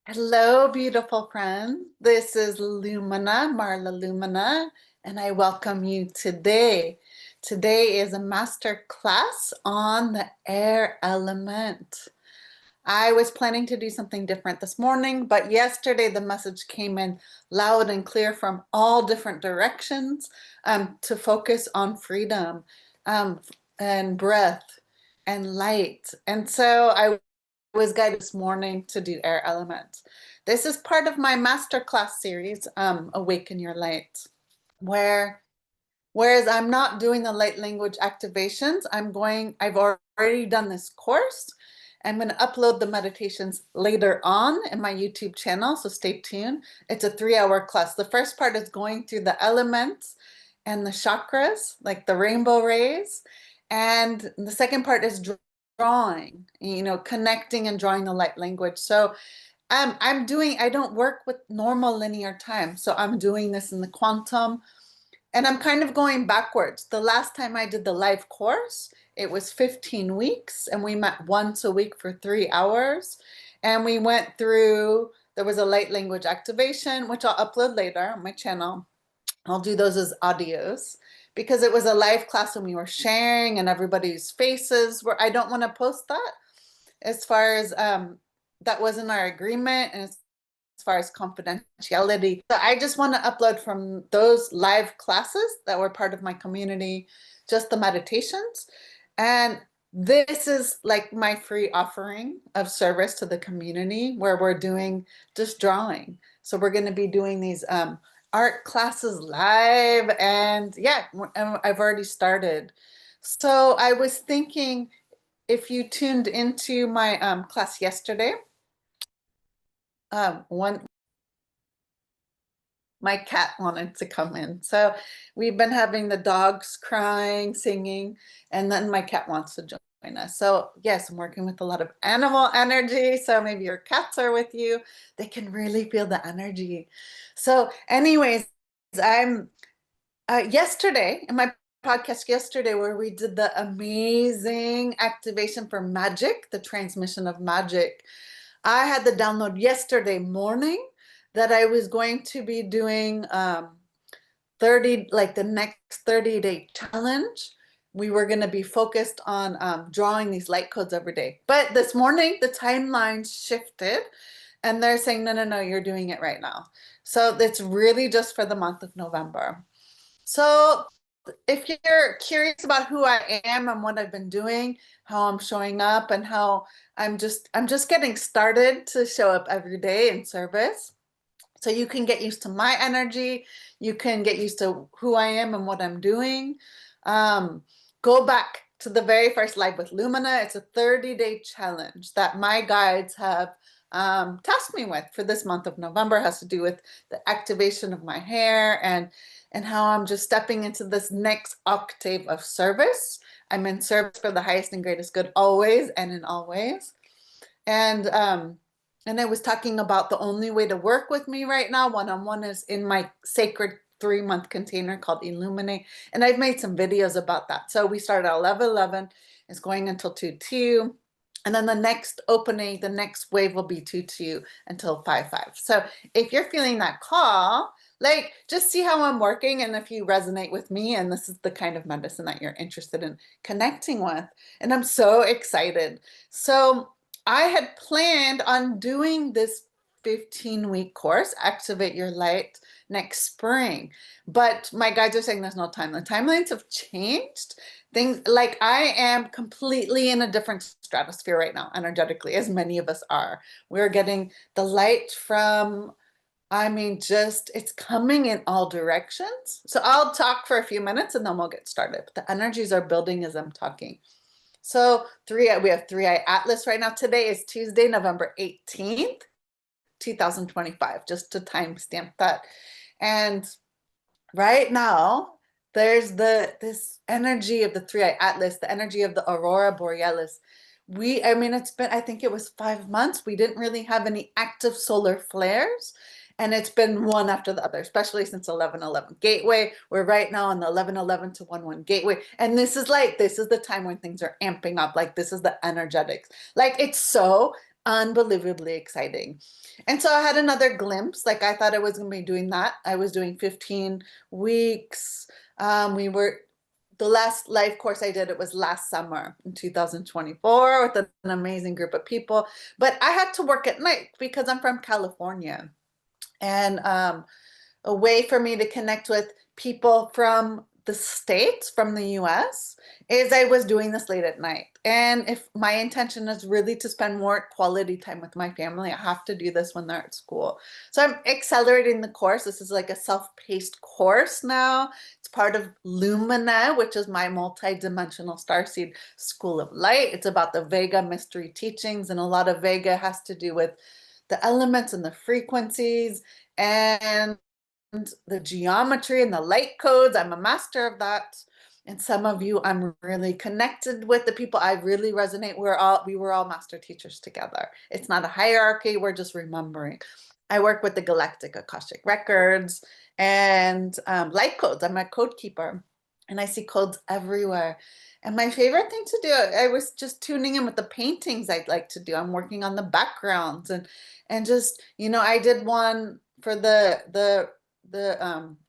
Hello, beautiful friend. This is Lumina, Marla Lumina, and I welcome you today. Today is a master class on the air element. I was planning to do something different this morning, but yesterday the message came in loud and clear from all different directions to focus on freedom um, and breath and light. And so I was guided this morning to do air elements. This is part of my masterclass series, Awaken Your Light, whereas I'm not doing the light language activations, I've already done this course. I'm going to upload the meditations later on in my YouTube channel, so stay tuned. It's a 3-hour class. The first part is going through the elements and the chakras, like the rainbow rays. And the second part is drawing, connecting and drawing the light language. So I don't work with normal linear time. So I'm doing this in the quantum and I'm kind of going backwards. The last time I did the live course, it was 15 weeks and we met once a week for 3 hours. And we went through, there was a light language activation, which I'll upload later on my channel. I'll do those as audios because it was a live class and we were sharing and everybody's faces were, I don't want to post that as far as that wasn't our agreement and as far as confidentiality. So I just want to upload from those live classes that were part of my community, just the meditations. And this is like my free offering of service to the community where we're doing just drawing. So we're going to be doing these art classes live and yeah, I've already started. So I was thinking if you tuned into my class yesterday, one my cat wanted to come in. So we've been having the dogs crying, singing, and then my cat wants to join us. So yes, I'm working with a lot of animal energy. So maybe your cats are with you. They can really feel the energy. So anyways, I'm yesterday in my podcast yesterday where we did the amazing activation for magic, the transmission of magic. I had the download yesterday morning that I was going to be doing 30, like the next 30-day challenge. We were going to be focused on drawing these light codes every day. But this morning, the timeline shifted and they're saying, no, no, no, you're doing it right now. So it's really just for the month of November. So if you're curious about who I am and what I've been doing, how I'm showing up and how I'm just getting started to show up every day in service. So you can get used to my energy. You can get used to who I am and what I'm doing. Go back to the very first live with Lumina. It's a 30-day challenge that my guides have tasked me with for this month of November. It has to do with the activation of my hair and how I'm just stepping into this next octave of service. I'm in service for the highest and greatest good always and in all ways. And I was talking about the only way to work with me right now, one-on-one, is in my sacred 3-month container called Illuminate. And I've made some videos about that. So we started at 11:11, it's going until 2:2. And then the next opening, the next wave will be 2:2 until 5:5. So if you're feeling that call, like just see how I'm working and if you resonate with me and this is the kind of medicine that you're interested in connecting with. And I'm so excited. So I had planned on doing this 15-week course, Activate Your Light, next spring. But my guides are saying there's no time. The timelines have changed. Things like I am completely in a different stratosphere right now, energetically, as many of us are. We're getting the light from, I mean, just it's coming in all directions. So I'll talk for a few minutes and then we'll get started. But the energies are building as I'm talking. So we have 3i Atlas right now. Today is Tuesday, November 18th, 2025, just to timestamp that. And right now, there's this energy of the 3i Atlas, the energy of the Aurora Borealis. I mean, I think it was 5 months. We didn't really have any active solar flares. And it's been one after the other, especially since 11:11 gateway. We're right now on the 11:11 to 1:1 gateway. And this is the time when things are amping up. Like this is the energetics. Like it's so unbelievably exciting. And so I had another glimpse, like I thought I was going to be doing that. I was doing 15 weeks. We were the last live course I did, it was last summer in 2024 with an amazing group of people. But I had to work at night because I'm from California. And a way for me to connect with people from the States, from the US, is I was doing this late at night. And if my intention is really to spend more quality time with my family, I have to do this when they're at school. So I'm accelerating the course. This is like a self-paced course now. It's part of Lumina, which is my multi-dimensional starseed school of light. It's about the Vega mystery teachings, and a lot of Vega has to do with the elements and the frequencies and the geometry and the light codes. I'm a master of that. And some of you I'm really connected with, the people I really resonate. We were all master teachers together. It's not a hierarchy, we're just remembering. I work with the Galactic Akashic records and light codes. I'm a code keeper and I see codes everywhere. And my favorite thing to do, I was just tuning in with the paintings I'd like to do. I'm working on the backgrounds and just, I did one for the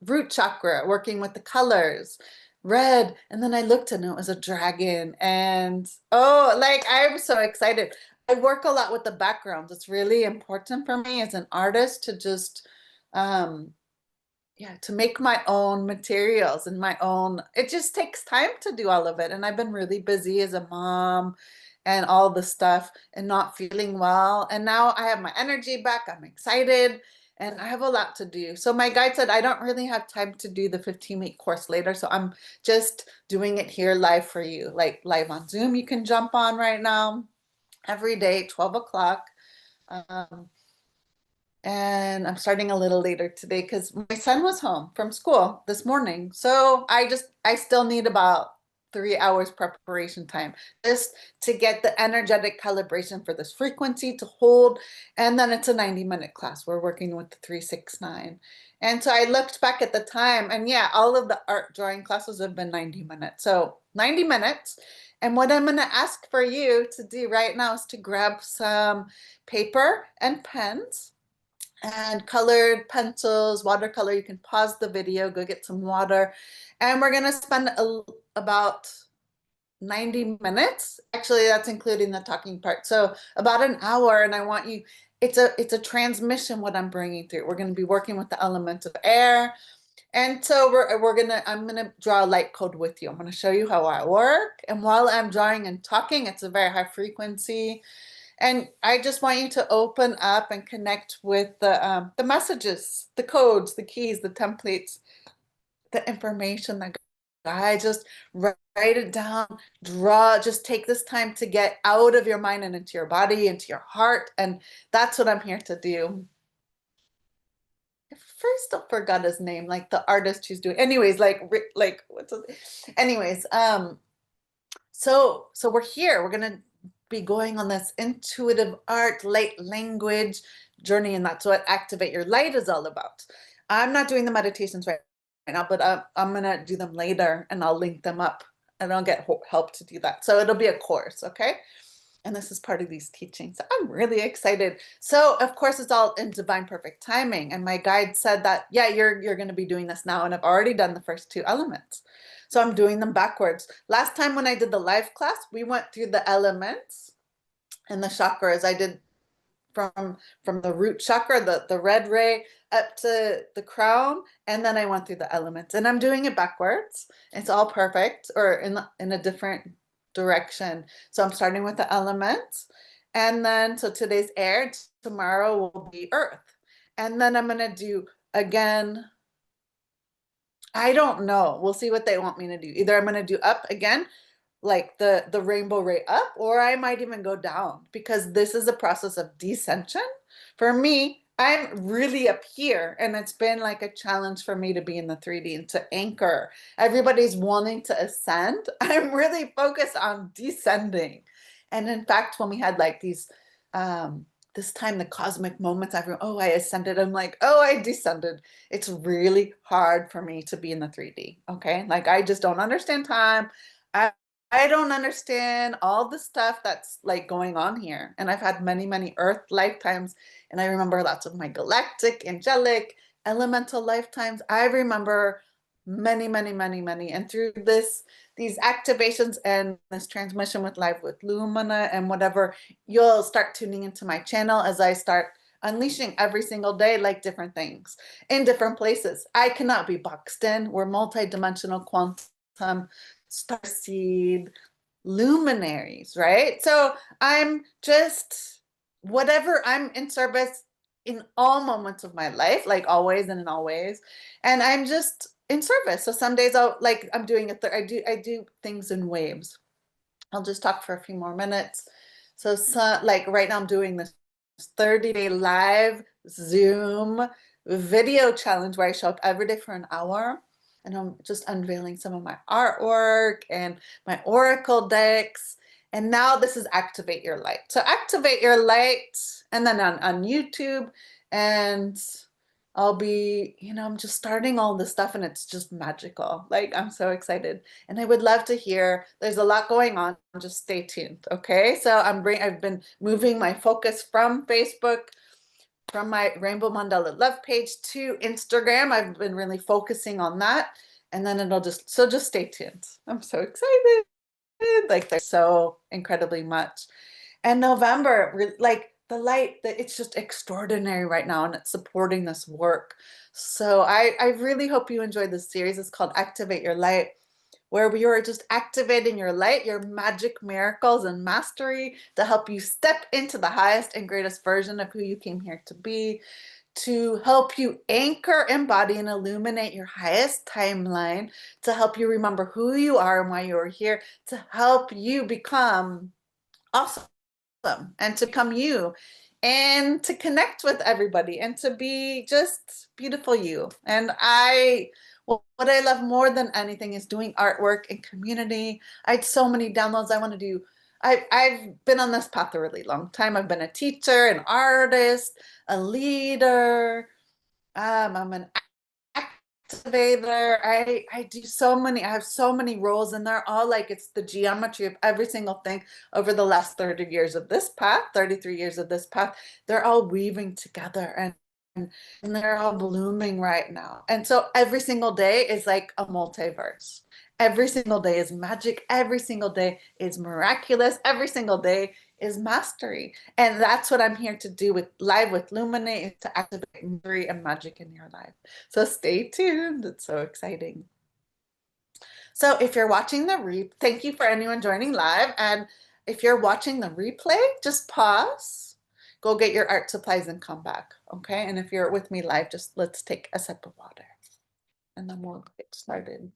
root chakra, working with the colors, red, and then I looked and it was a dragon, and oh, like I'm so excited. I work a lot with the backgrounds. It's really important for me as an artist to just yeah, to make my own materials and my own, it just takes time to do all of it. And I've been really busy as a mom and all the stuff and not feeling well. And now I have my energy back. I'm excited and I have a lot to do. So my guide said, I don't really have time to do the 15-week course later. So I'm just doing it here live for you, like live on Zoom. You can jump on right now every day, 12 o'clock. And I'm starting a little later today because my son was home from school this morning. So I still need about 3 hours preparation time just to get the energetic calibration for this frequency to hold. And then it's a 90-minute class. We're working with the 369. And so I looked back at the time and yeah, all of the art drawing classes have been 90 minutes. So 90 minutes. And what I'm going to ask for you to do right now is to grab some paper and pens and colored pencils, watercolor. You can pause the video, go get some water. And we're going to spend about 90 minutes. Actually, that's including the talking part. So about an hour. And I want you, it's a transmission what I'm bringing through. We're going to be working with the element of air. And so I'm going to draw a light code with you. I'm going to show you how I work. And while I'm drawing and talking, it's a very high frequency. And I just want you to open up and connect with the messages, the codes, the keys, the templates, the information that I just write it down, draw, just take this time to get out of your mind and into your body, into your heart. And that's what I'm here to do. I first forgot his name, like the artist who's doing, anyways, anyways, so we're here, we're going to be going on this intuitive art, light language journey, and that's what Activate Your Light is all about. I'm not doing the meditations right now, but I'm going to do them later and I'll link them up and I'll get help to do that. So it'll be a course, okay? And this is part of these teachings. So I'm really excited. So of course it's all in divine perfect timing. And my guide said that, yeah, you're going to be doing this now. And I've already done the first two elements. So I'm doing them backwards. Last time when I did the live class, we went through the elements and the chakras. I did from the root chakra, the red ray up to the crown. And then I went through the elements and I'm doing it backwards. It's all perfect, or in a different direction. So I'm starting with the elements. And then, so today's air, tomorrow will be earth. And then I'm going to do again, I don't know. We'll see what they want me to do. Either I'm going to do up again, like the rainbow ray up, or I might even go down, because this is a process of descension. For me, I'm really up here, and it's been like a challenge for me to be in the 3D and to anchor. Everybody's wanting to ascend. I'm really focused on descending. And in fact, when we had like these this time, the cosmic moments, oh, I ascended. I'm like, oh, I descended. It's really hard for me to be in the 3D. Okay. Like I just don't understand time. I don't understand all the stuff that's like going on here. And I've had many, many Earth lifetimes. And I remember lots of my galactic, angelic, elemental lifetimes. I remember many, many, many, many. And through these activations and this transmission with live with Lumina and whatever, you'll start tuning into my channel as I start unleashing every single day, like different things in different places. I cannot be boxed in. We're multidimensional quantum starseed luminaries, right? So I'm just whatever, I'm in service in all moments of my life, like always and in all ways. And I'm just in service. So some days I'll like I'm doing it. I do things in waves. I'll just talk for a few more minutes. So like right now I'm doing this 30-day live Zoom video challenge where I show up every day for an hour and I'm just unveiling some of my artwork and my oracle decks. And now this is Activate Your Light. So Activate Your Light and then on YouTube, and I'll be, I'm just starting all this stuff and it's just magical. Like I'm so excited. And I would love to hear, there's a lot going on. Just stay tuned. Okay. So I've been moving my focus from Facebook, from my Rainbow Mandala Love page to Instagram. I've been really focusing on that. And then just stay tuned. I'm so excited. Like there's so incredibly much. And November, like the light, it's just extraordinary right now and it's supporting this work. So I really hope you enjoyed this series. It's called Activate Your Light, where we are just activating your light, your magic miracles and mastery to help you step into the highest and greatest version of who you came here to be, to help you anchor, embody, and illuminate your highest timeline, to help you remember who you are and why you are here, to help you become awesome and to become you and to connect with everybody and to be just beautiful you. And what I love more than anything is doing artwork in community. I had so many downloads I want to do. I've been on this path a really long time. I've been a teacher, an artist, a leader. I'm an activator. I do so many, I have so many roles and they're all like, it's the geometry of every single thing over the last 30 years of this path, 33 years of this path. They're all weaving together and they're all blooming right now. And so every single day is like a multiverse. Every single day is magic. Every single day is miraculous. Every single day is mastery. And that's what I'm here to do with live with Luminate, to activate mystery and magic in your life. So stay tuned. It's so exciting. So if you're watching thank you for anyone joining live. And if you're watching the replay, just pause, go get your art supplies and come back. Okay. And if you're with me live, just let's take a sip of water and then we'll get started.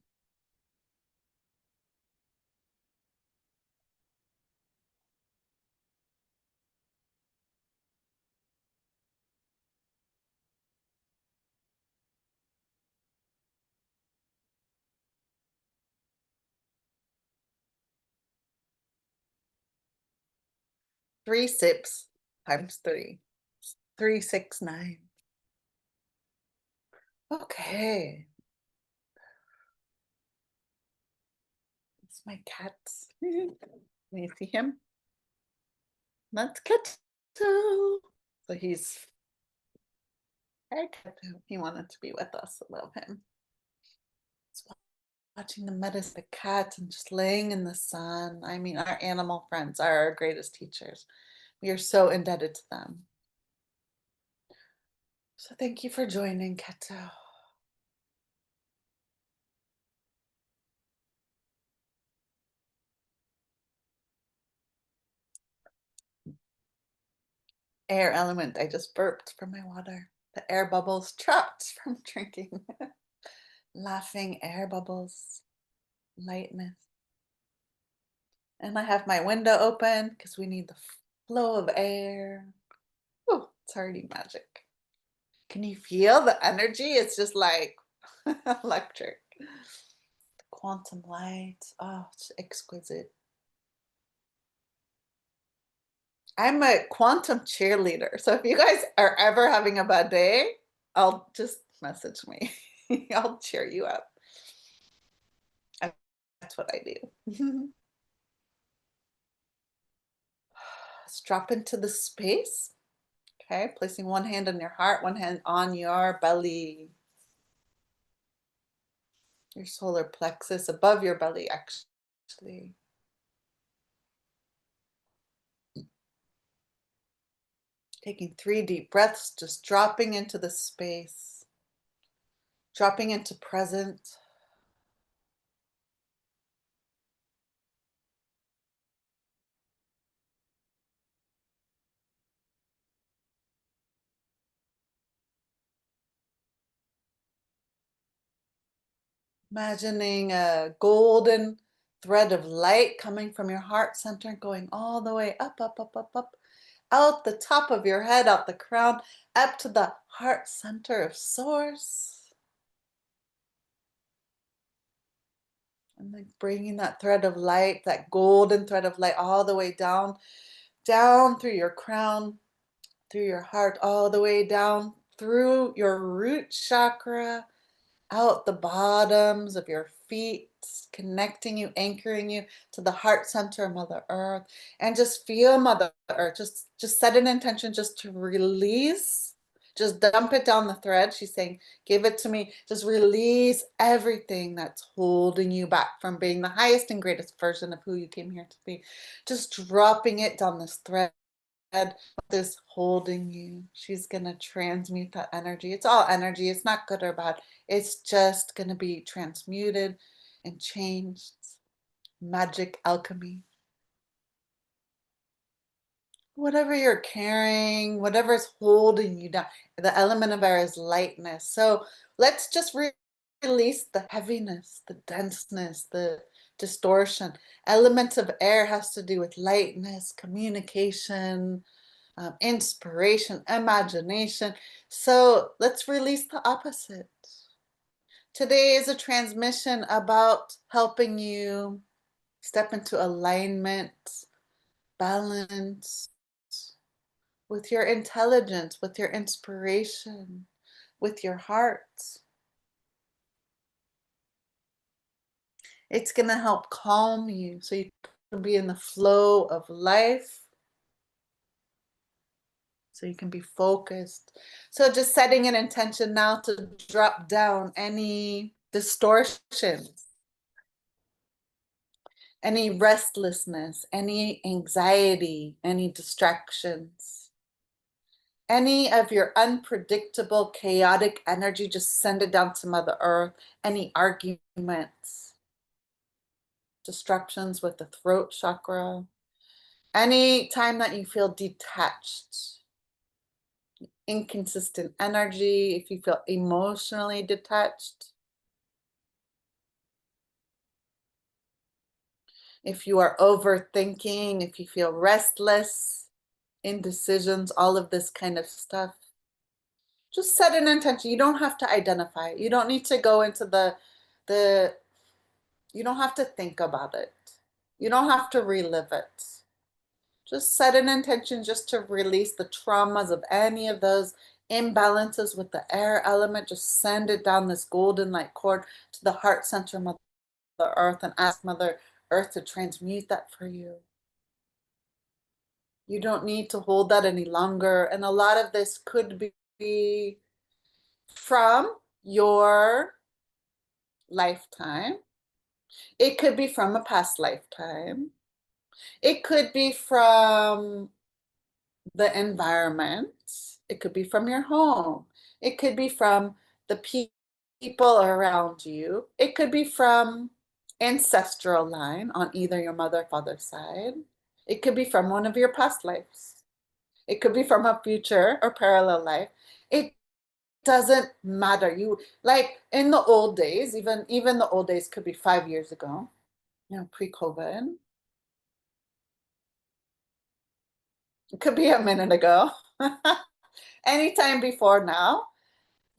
Three sips times three. 369. Okay. It's my cat's. Can you see him? That's Kato. So hey, Kato. He wanted to be with us. I love him. Just watching the medicine, the cat, and just laying in the sun. I mean, our animal friends are our greatest teachers. We are so indebted to them. So thank you for joining, Kato. Air element. I just burped from my water. The air bubbles trapped from drinking. Laughing air bubbles. Lightness. And I have my window open because we need the flow of air. Oh, it's already magic. Can you feel the energy? It's just like electric. The quantum light. Oh, it's exquisite. I'm a quantum cheerleader. So if you guys are ever having a bad day, I'll just message me. I'll cheer you up. That's what I do. Let's drop into the space. Okay, placing one hand on your heart, one hand on your belly. Your solar plexus above your belly, actually. Taking 3 deep breaths, just dropping into the space, dropping into present. Imagining a golden thread of light coming from your heart center, going all the way up, up, up, up, up, out the top of your head, out the crown, up to the heart center of source. And then bringing that thread of light, that golden thread of light, all the way down, down through your crown, through your heart, all the way down through your root chakra, out the bottoms of your feet, connecting you, anchoring you to the heart center of Mother Earth. And just feel Mother Earth. Just set an intention just to release. Just dump it down the thread. She's saying, give it to me. Just release everything that's holding you back from being the highest and greatest version of who you came here to be. Just dropping it down this thread is holding you. She's going to transmute that energy. It's all energy. It's not good or bad. It's just going to be transmuted and changed. Magic alchemy. Whatever you're carrying, whatever is holding you down, the element of air is lightness. So let's just release the heaviness, the denseness, the distortion. Elements of air has to do with lightness, communication, inspiration, imagination. So let's release the opposite. Today is a transmission about helping you step into alignment, balance with your intelligence, with your inspiration, with your heart. It's going to help calm you so you can be in the flow of life, so you can be focused. So just setting an intention now to drop down any distortions, any restlessness, any anxiety, any distractions, any of your unpredictable, chaotic energy, just send it down to Mother Earth. Any arguments, disruptions with the throat chakra, any time that you feel detached, inconsistent energy, if you feel emotionally detached, if you are overthinking, if you feel restless, indecisions, all of this kind of stuff, just set an intention. You don't have to identify it. You don't need to go into the you don't have to think about it. You don't have to relive it. Just set an intention just to release the traumas of any of those imbalances with the air element. Just send it down this golden light cord to the heart center of Mother Earth and ask Mother Earth to transmute that for you. You don't need to hold that any longer. And a lot of this could be from your lifetime. It could be from a past lifetime. It could be from the environment. It could be from your home. It could be from the people around you. It could be from ancestral line on either your mother or father's side. It could be from one of your past lives. It could be from a future or parallel life. It doesn't matter. You like in the old days, even the old days could be 5 years ago, pre-COVID. It could be a minute ago. Anytime before now.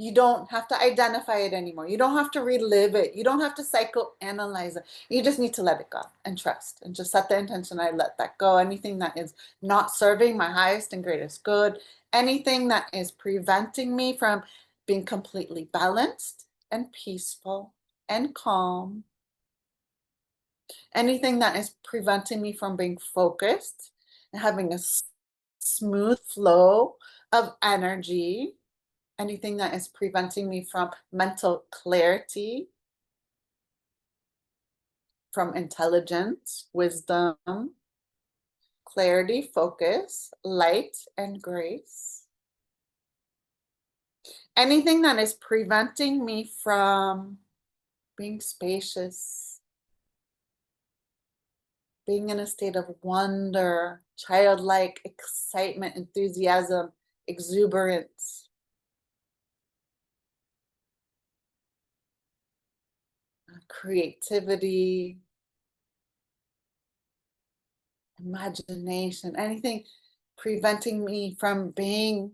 You don't have to identify it anymore. You don't have to relive it. You don't have to psychoanalyze it. You just need to let it go and trust and just set the intention. I let that go. Anything that is not serving my highest and greatest good, anything that is preventing me from being completely balanced and peaceful and calm, anything that is preventing me from being focused, and having a smooth flow of energy. Anything that is preventing me from mental clarity, from intelligence, wisdom, clarity, focus, light, and grace. Anything that is preventing me from being spacious, being in a state of wonder, childlike excitement, enthusiasm, exuberance, creativity, imagination, anything preventing me from being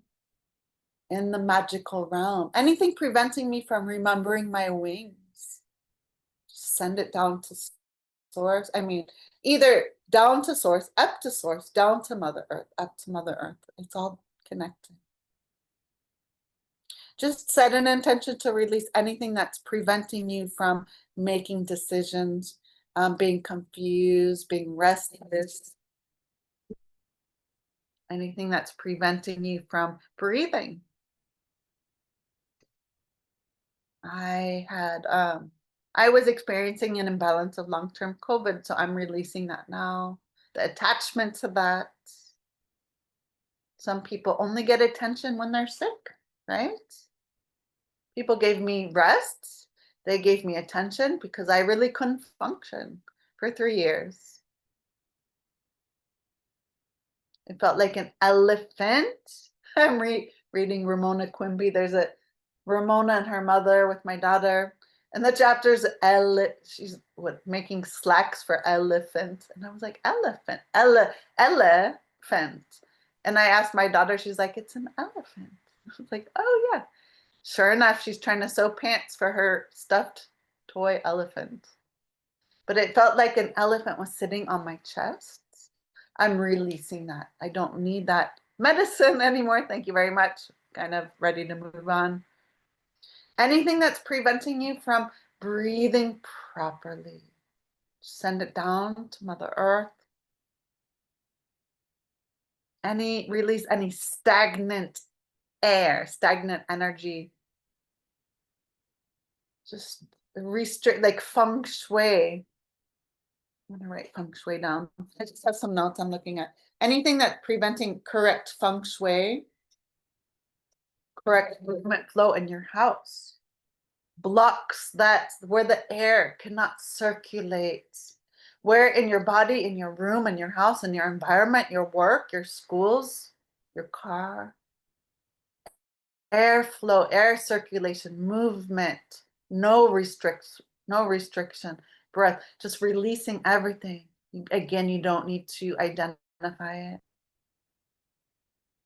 in the magical realm, anything preventing me from remembering my wings. Send it down to source. I mean, either down to source, up to source, down to Mother Earth, up to Mother Earth. It's all connected. Just set an intention to release anything that's preventing you from making decisions, being confused, being restless, anything that's preventing you from breathing. I was experiencing an imbalance of long-term COVID, so I'm releasing that now. The attachment to that. Some people only get attention when they're sick, right? People gave me rest. They gave me attention because I really couldn't function for 3 years. It felt like an elephant. I'm reading Ramona Quimby. There's a Ramona and her mother with my daughter. And the chapter's she's making slacks for elephant. And I was like, elephant, elephant. And I asked my daughter, she's like, it's an elephant. I was like, oh yeah. Sure enough, she's trying to sew pants for her stuffed toy elephant. But it felt like an elephant was sitting on my chest. I'm releasing that. I don't need that medicine anymore. Thank you very much. Kind of ready to move on. Anything that's preventing you from breathing properly, send it down to Mother Earth. Release any stagnant air, stagnant energy. Just restrict, like feng shui. I'm gonna write feng shui down. I just have some notes I'm looking at. Anything that's preventing correct feng shui, correct movement flow in your house. Blocks that where the air cannot circulate. Where in your body, in your room, in your house, in your environment, your work, your schools, your car. Airflow, air circulation, movement, no restriction, breath, just releasing everything. Again, you don't need to identify it.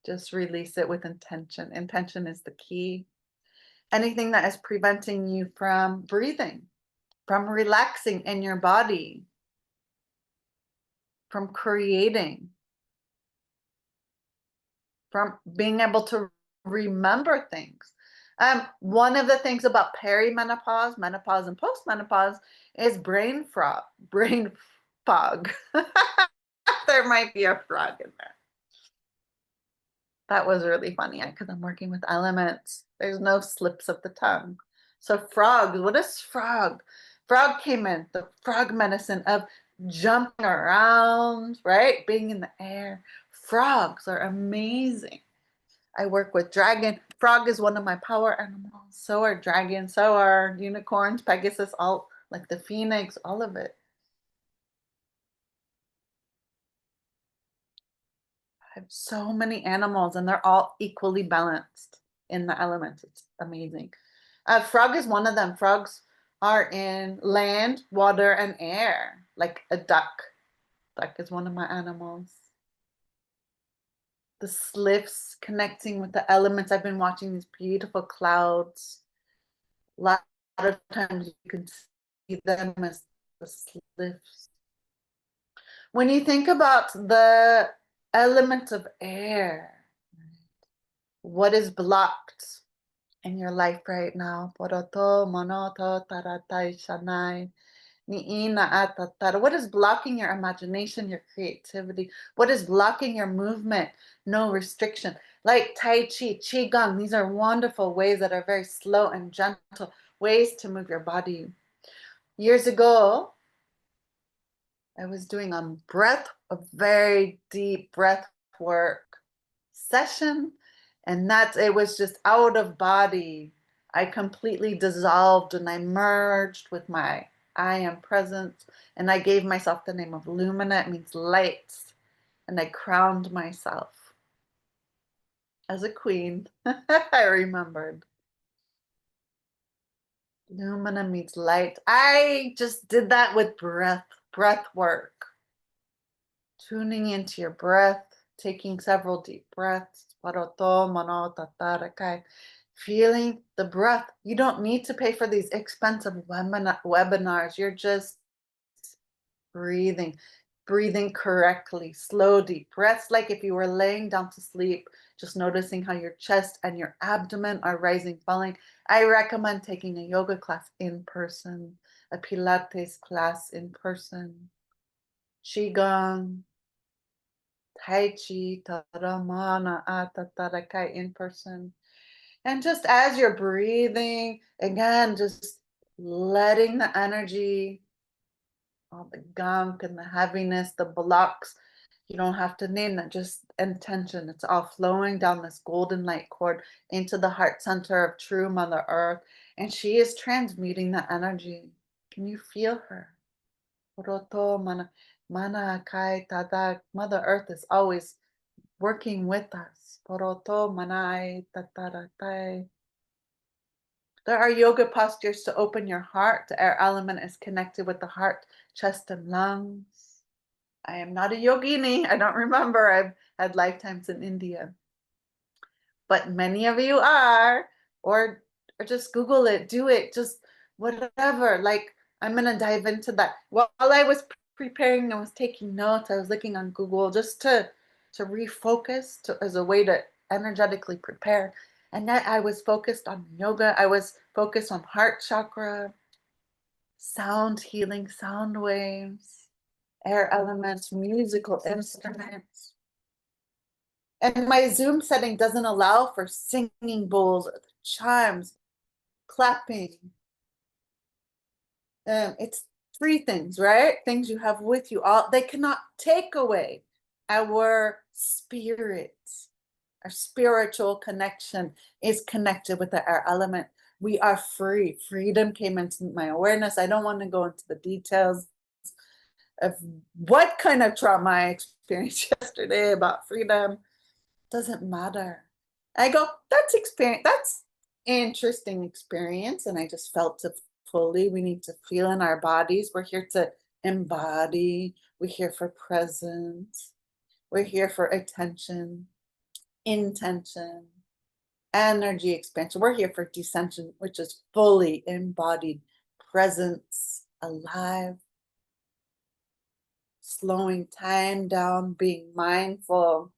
Just release it with intention. Intention is the key. Anything that is preventing you from breathing, from relaxing in your body, from creating, from being able to remember things. One of the things about perimenopause, menopause, and postmenopause is brain fog. There might be a frog in there. That was really funny because I'm working with elements. There's no slips of the tongue. So frog, what is frog? Frog came in, the frog medicine of jumping around, right? Being in the air. Frogs are amazing. I work with dragon. Frog is one of my power animals. So are dragons, so are unicorns, Pegasus, all like the phoenix, all of it. I have so many animals and they're all equally balanced in the elements. It's amazing. Frog is one of them. Frogs are in land, water, and air, like a duck. Duck is one of my animals. The slips connecting with the elements. I've been watching these beautiful clouds. A lot of times you can see them as the slips. When you think about the element of air, what is blocked in your life right now? Poroto, monoto, taratai, shanai. What is blocking your imagination, your creativity? What is blocking your movement? No restriction. Like Tai Chi, Qigong, these are wonderful ways that are very slow and gentle ways to move your body. Years ago, I was doing a very deep breath work session, and it was just out of body. I completely dissolved and I merged with my I am present, and I gave myself the name of Lumina. It means light, and I crowned myself as a queen. I remembered. Lumina means light. I just did that with breath work. Tuning into your breath, taking several deep breaths. Feeling the breath. You don't need to pay for these expensive webinars. You're just breathing, breathing correctly, slow, deep breaths, like if you were laying down to sleep, just noticing how your chest and your abdomen are rising, falling. I recommend taking a yoga class in person, a Pilates class in person, Qigong, Tai Chi, Taramana, Atarakai in person. And just as you're breathing, again, just letting the energy, all the gunk and the heaviness, the blocks, you don't have to name that, just intention. It's all flowing down this golden light cord into the heart center of true Mother Earth. And she is transmuting the energy. Can you feel her? Mana kai tada. Mother Earth is always working with us. There are yoga postures to open your heart. The air element is connected with the heart, chest, and lungs. I am not a yogini. I don't remember. I've had lifetimes in India. But many of you are, or just Google it, do it, just whatever. Like, I'm going to dive into that. While I was preparing, I was taking notes, I was looking on Google just to refocus as a way to energetically prepare. And that I was focused on yoga. I was focused on heart chakra, sound healing, sound waves, air elements, musical instruments. And my Zoom setting doesn't allow for singing bowls or chimes, clapping. It's three things, right? Things you have with you. All they cannot take away our spirit. Our spiritual connection is connected with the air element. We are free. Freedom came into my awareness. I don't want to go into the details of what kind of trauma I experienced yesterday about freedom. Doesn't matter. I go, that's experience. That's interesting experience. And I just felt it fully. We need to feel in our bodies. We're here to embody. We're here for presence. We're here for attention, intention, energy expansion. We're here for descension, which is fully embodied presence, alive, slowing time down, being mindful,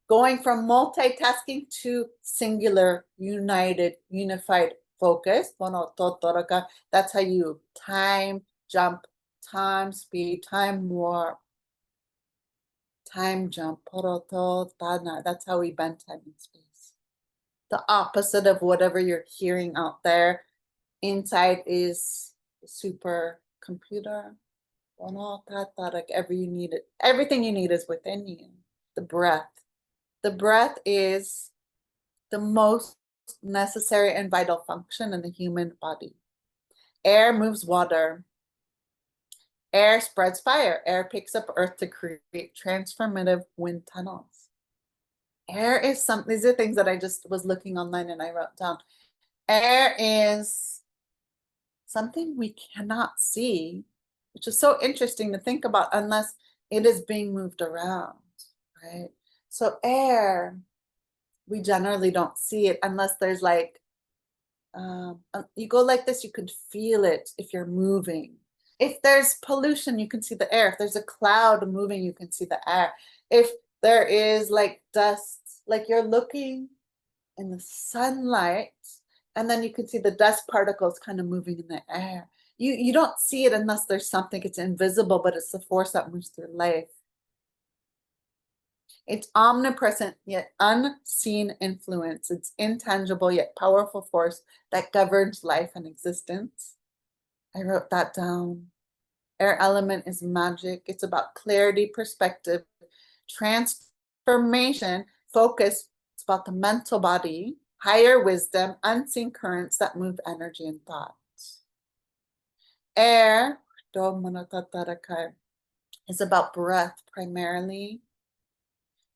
going from multitasking to singular, unified focus. That's how you time jump, time speed, time warp, time jump. That's how we bend time and space. The opposite of whatever you're hearing out there. Inside is the super computer. Everything you need is within you. The breath. The breath is the most necessary and vital function in the human body. Air moves water. Air spreads fire. Air picks up earth to create transformative wind tunnels. Air is something, these are things that I just was looking online and I wrote down. Air is something we cannot see, which is so interesting to think about unless it is being moved around, right? So air, we generally don't see it unless there's like, you go like this, you can feel it if you're moving. If there's pollution, you can see the air. If there's a cloud moving, you can see the air. If there is like dust, like you're looking in the sunlight, and then you can see the dust particles kind of moving in the air. You don't see it unless there's something, it's invisible, but it's the force that moves through life. It's omnipresent yet unseen influence. It's intangible yet powerful force that governs life and existence. I wrote that down. Air element is magic. It's about clarity, perspective, transformation, focus. It's about the mental body, higher wisdom, unseen currents that move energy and thoughts. Air is about breath primarily.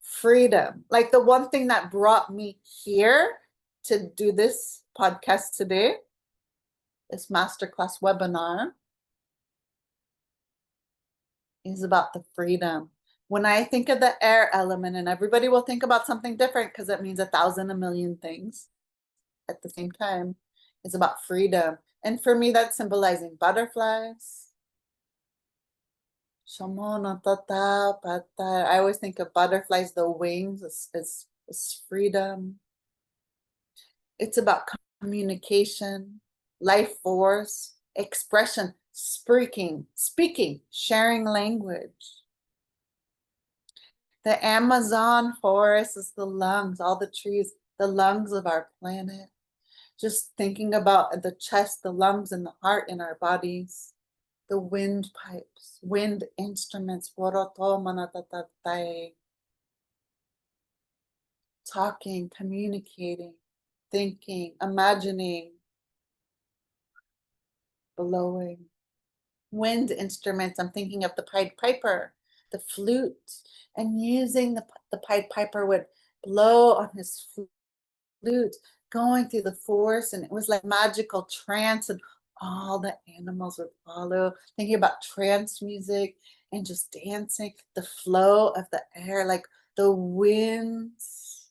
Freedom. Like the one thing that brought me here to do this podcast today, this masterclass webinar, is about the freedom. When I think of the air element, and everybody will think about something different because it means 1,000, a million things at the same time, it's about freedom. And for me, that's symbolizing butterflies. I always think of butterflies, the wings, as freedom. It's about communication, life force, expression, speaking, sharing language. The Amazon forest is the lungs, all the trees, the lungs of our planet. Just thinking about the chest, the lungs, and the heart in our bodies. The wind pipes, wind instruments, talking, communicating, thinking, imagining, blowing. Wind instruments, I'm thinking of the Pied Piper, the flute, and using the Pied Piper would blow on his flute, going through the forest, and it was like magical trance, and all the animals would follow, thinking about trance music and just dancing, the flow of the air, like the winds,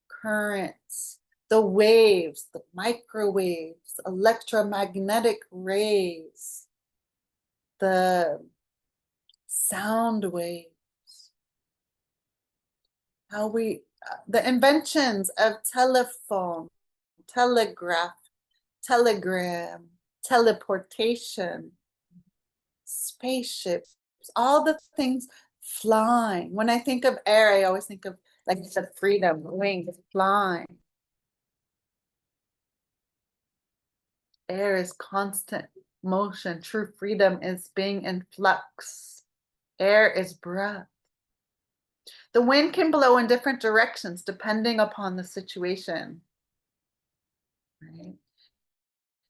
currents, the waves, the microwaves, electromagnetic rays, the sound waves, how we, the inventions of telephone, telegraph, telegram, teleportation, spaceships, all the things flying. When I think of air, I always think of, like you said, freedom, wings, flying. Air is constant motion. True freedom is being in flux. Air is breath. The wind can blow in different directions depending upon the situation. Right?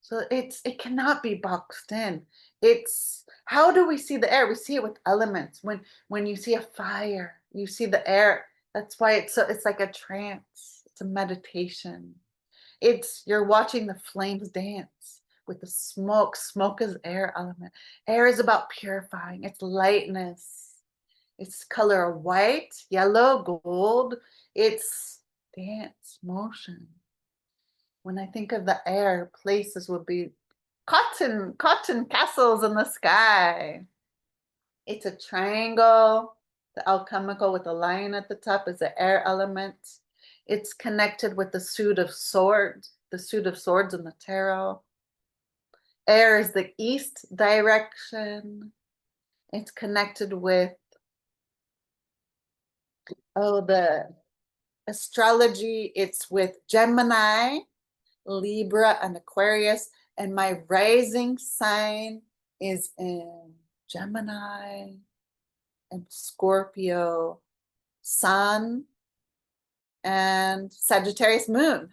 So it cannot be boxed in. It's, how do we see the air? We see it with elements. When you see a fire, you see the air. That's why it's like a trance. It's a meditation. It's, you're watching the flames dance with the smoke. Smoke is air element. Air is about purifying. It's lightness. It's color of white, yellow, gold. It's dance, motion. When I think of the air, places would be cotton castles in the sky. It's a triangle. The alchemical with the lion at the top is the air element. It's connected with the suit of swords in the tarot. Air is the east direction. It's connected with, the astrology. It's with Gemini, Libra, and Aquarius. And my rising sign is in Gemini and Scorpio, Sun, and Sagittarius moon.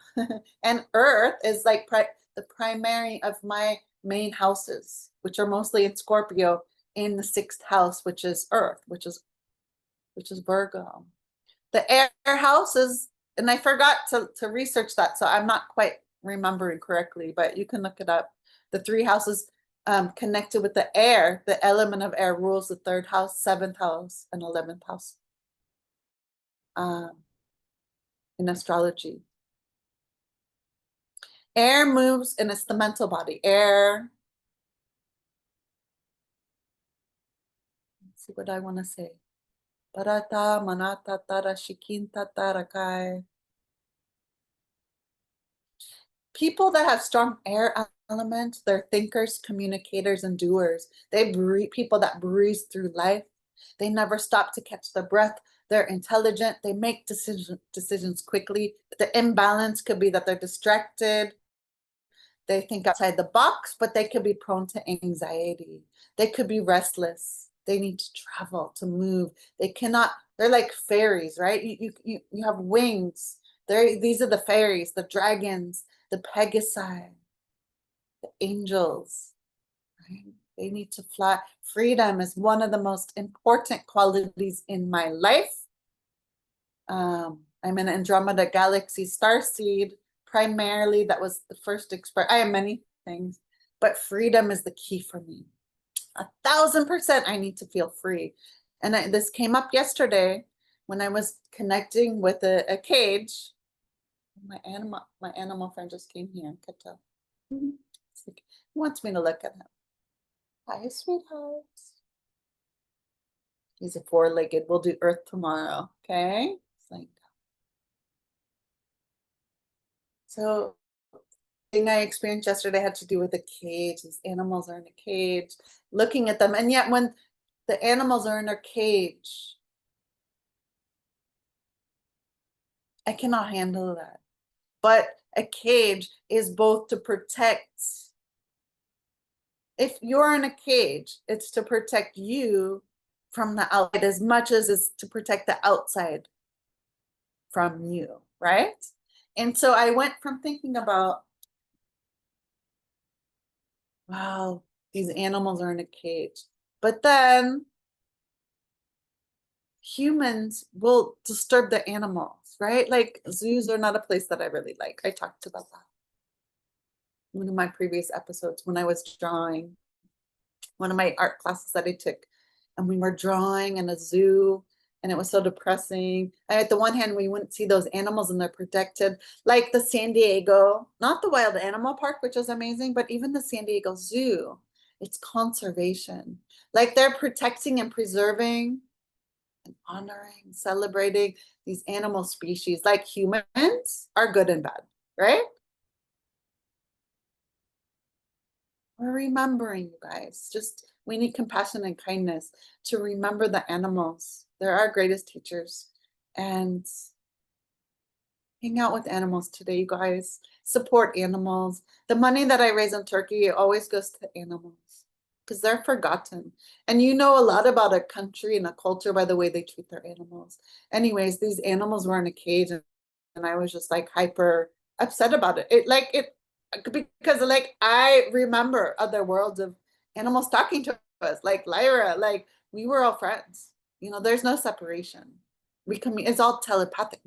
And Earth is like the primary of my main houses, which are mostly in Scorpio, in the 6th house, which is Earth, which is Virgo. The air houses, and I forgot to research that, so I'm not quite remembering correctly, but you can look it up. The 3 houses connected with the air, the element of air rules the 3rd house, 7th house, and 11th house in astrology. Air moves, and it's the mental body. Air. Let's see what I want to say. Parata, manata, tara, shikinta, tarakai. People that have strong air element, they're thinkers, communicators, and doers. They breathe, people that breeze through life. They never stop to catch their breath. They're intelligent. They make decisions quickly. The imbalance could be that they're distracted. They think outside the box, but they could be prone to anxiety. They could be restless. They need to travel, to move. They cannot, they're like fairies, right? You have wings. These are the fairies, the dragons, the Pegasi, the angels, right? They need to fly. Freedom is one of the most important qualities in my life. I'm an Andromeda Galaxy starseed. Primarily, that was the first express. I have many things, but freedom is the key for me. 1000%, I need to feel free. And this came up yesterday when I was connecting with a cage. My animal friend just came here. Kato. He wants me to look at him. Hi, sweetheart. He's a four-legged. We'll do Earth tomorrow. Okay. So thing I experienced yesterday had to do with a cage. These animals are in a cage, looking at them. And yet when the animals are in their cage, I cannot handle that. But a cage is both to protect. If you're in a cage, it's to protect you from the outside as much as it's to protect the outside from you, right? And so I went from thinking about, wow, these animals are in a cage. But then humans will disturb the animals, right? Like zoos are not a place that I really like. I talked about that in one of my previous episodes when I was drawing, one of my art classes that I took, and we were drawing in a zoo. And it was so depressing. And at the one hand, we wouldn't see those animals and they're protected, like the San Diego, not the Wild Animal Park, which is amazing, but even the San Diego Zoo, it's conservation. Like they're protecting and preserving and honoring, celebrating these animal species. Like humans are good and bad, right? We're remembering, you guys. Just we need compassion and kindness to remember the animals. They're our greatest teachers. And hang out with animals today, you guys. Support animals. The money that I raise in Turkey always goes to animals because they're forgotten. And you know a lot about a country and a culture by the way they treat their animals. Anyways, these animals were in a cage and I was just like hyper upset about it. Because like I remember other worlds of animals talking to us, like Lyra, like we were all friends. You know, there's no separation. It's all telepathic.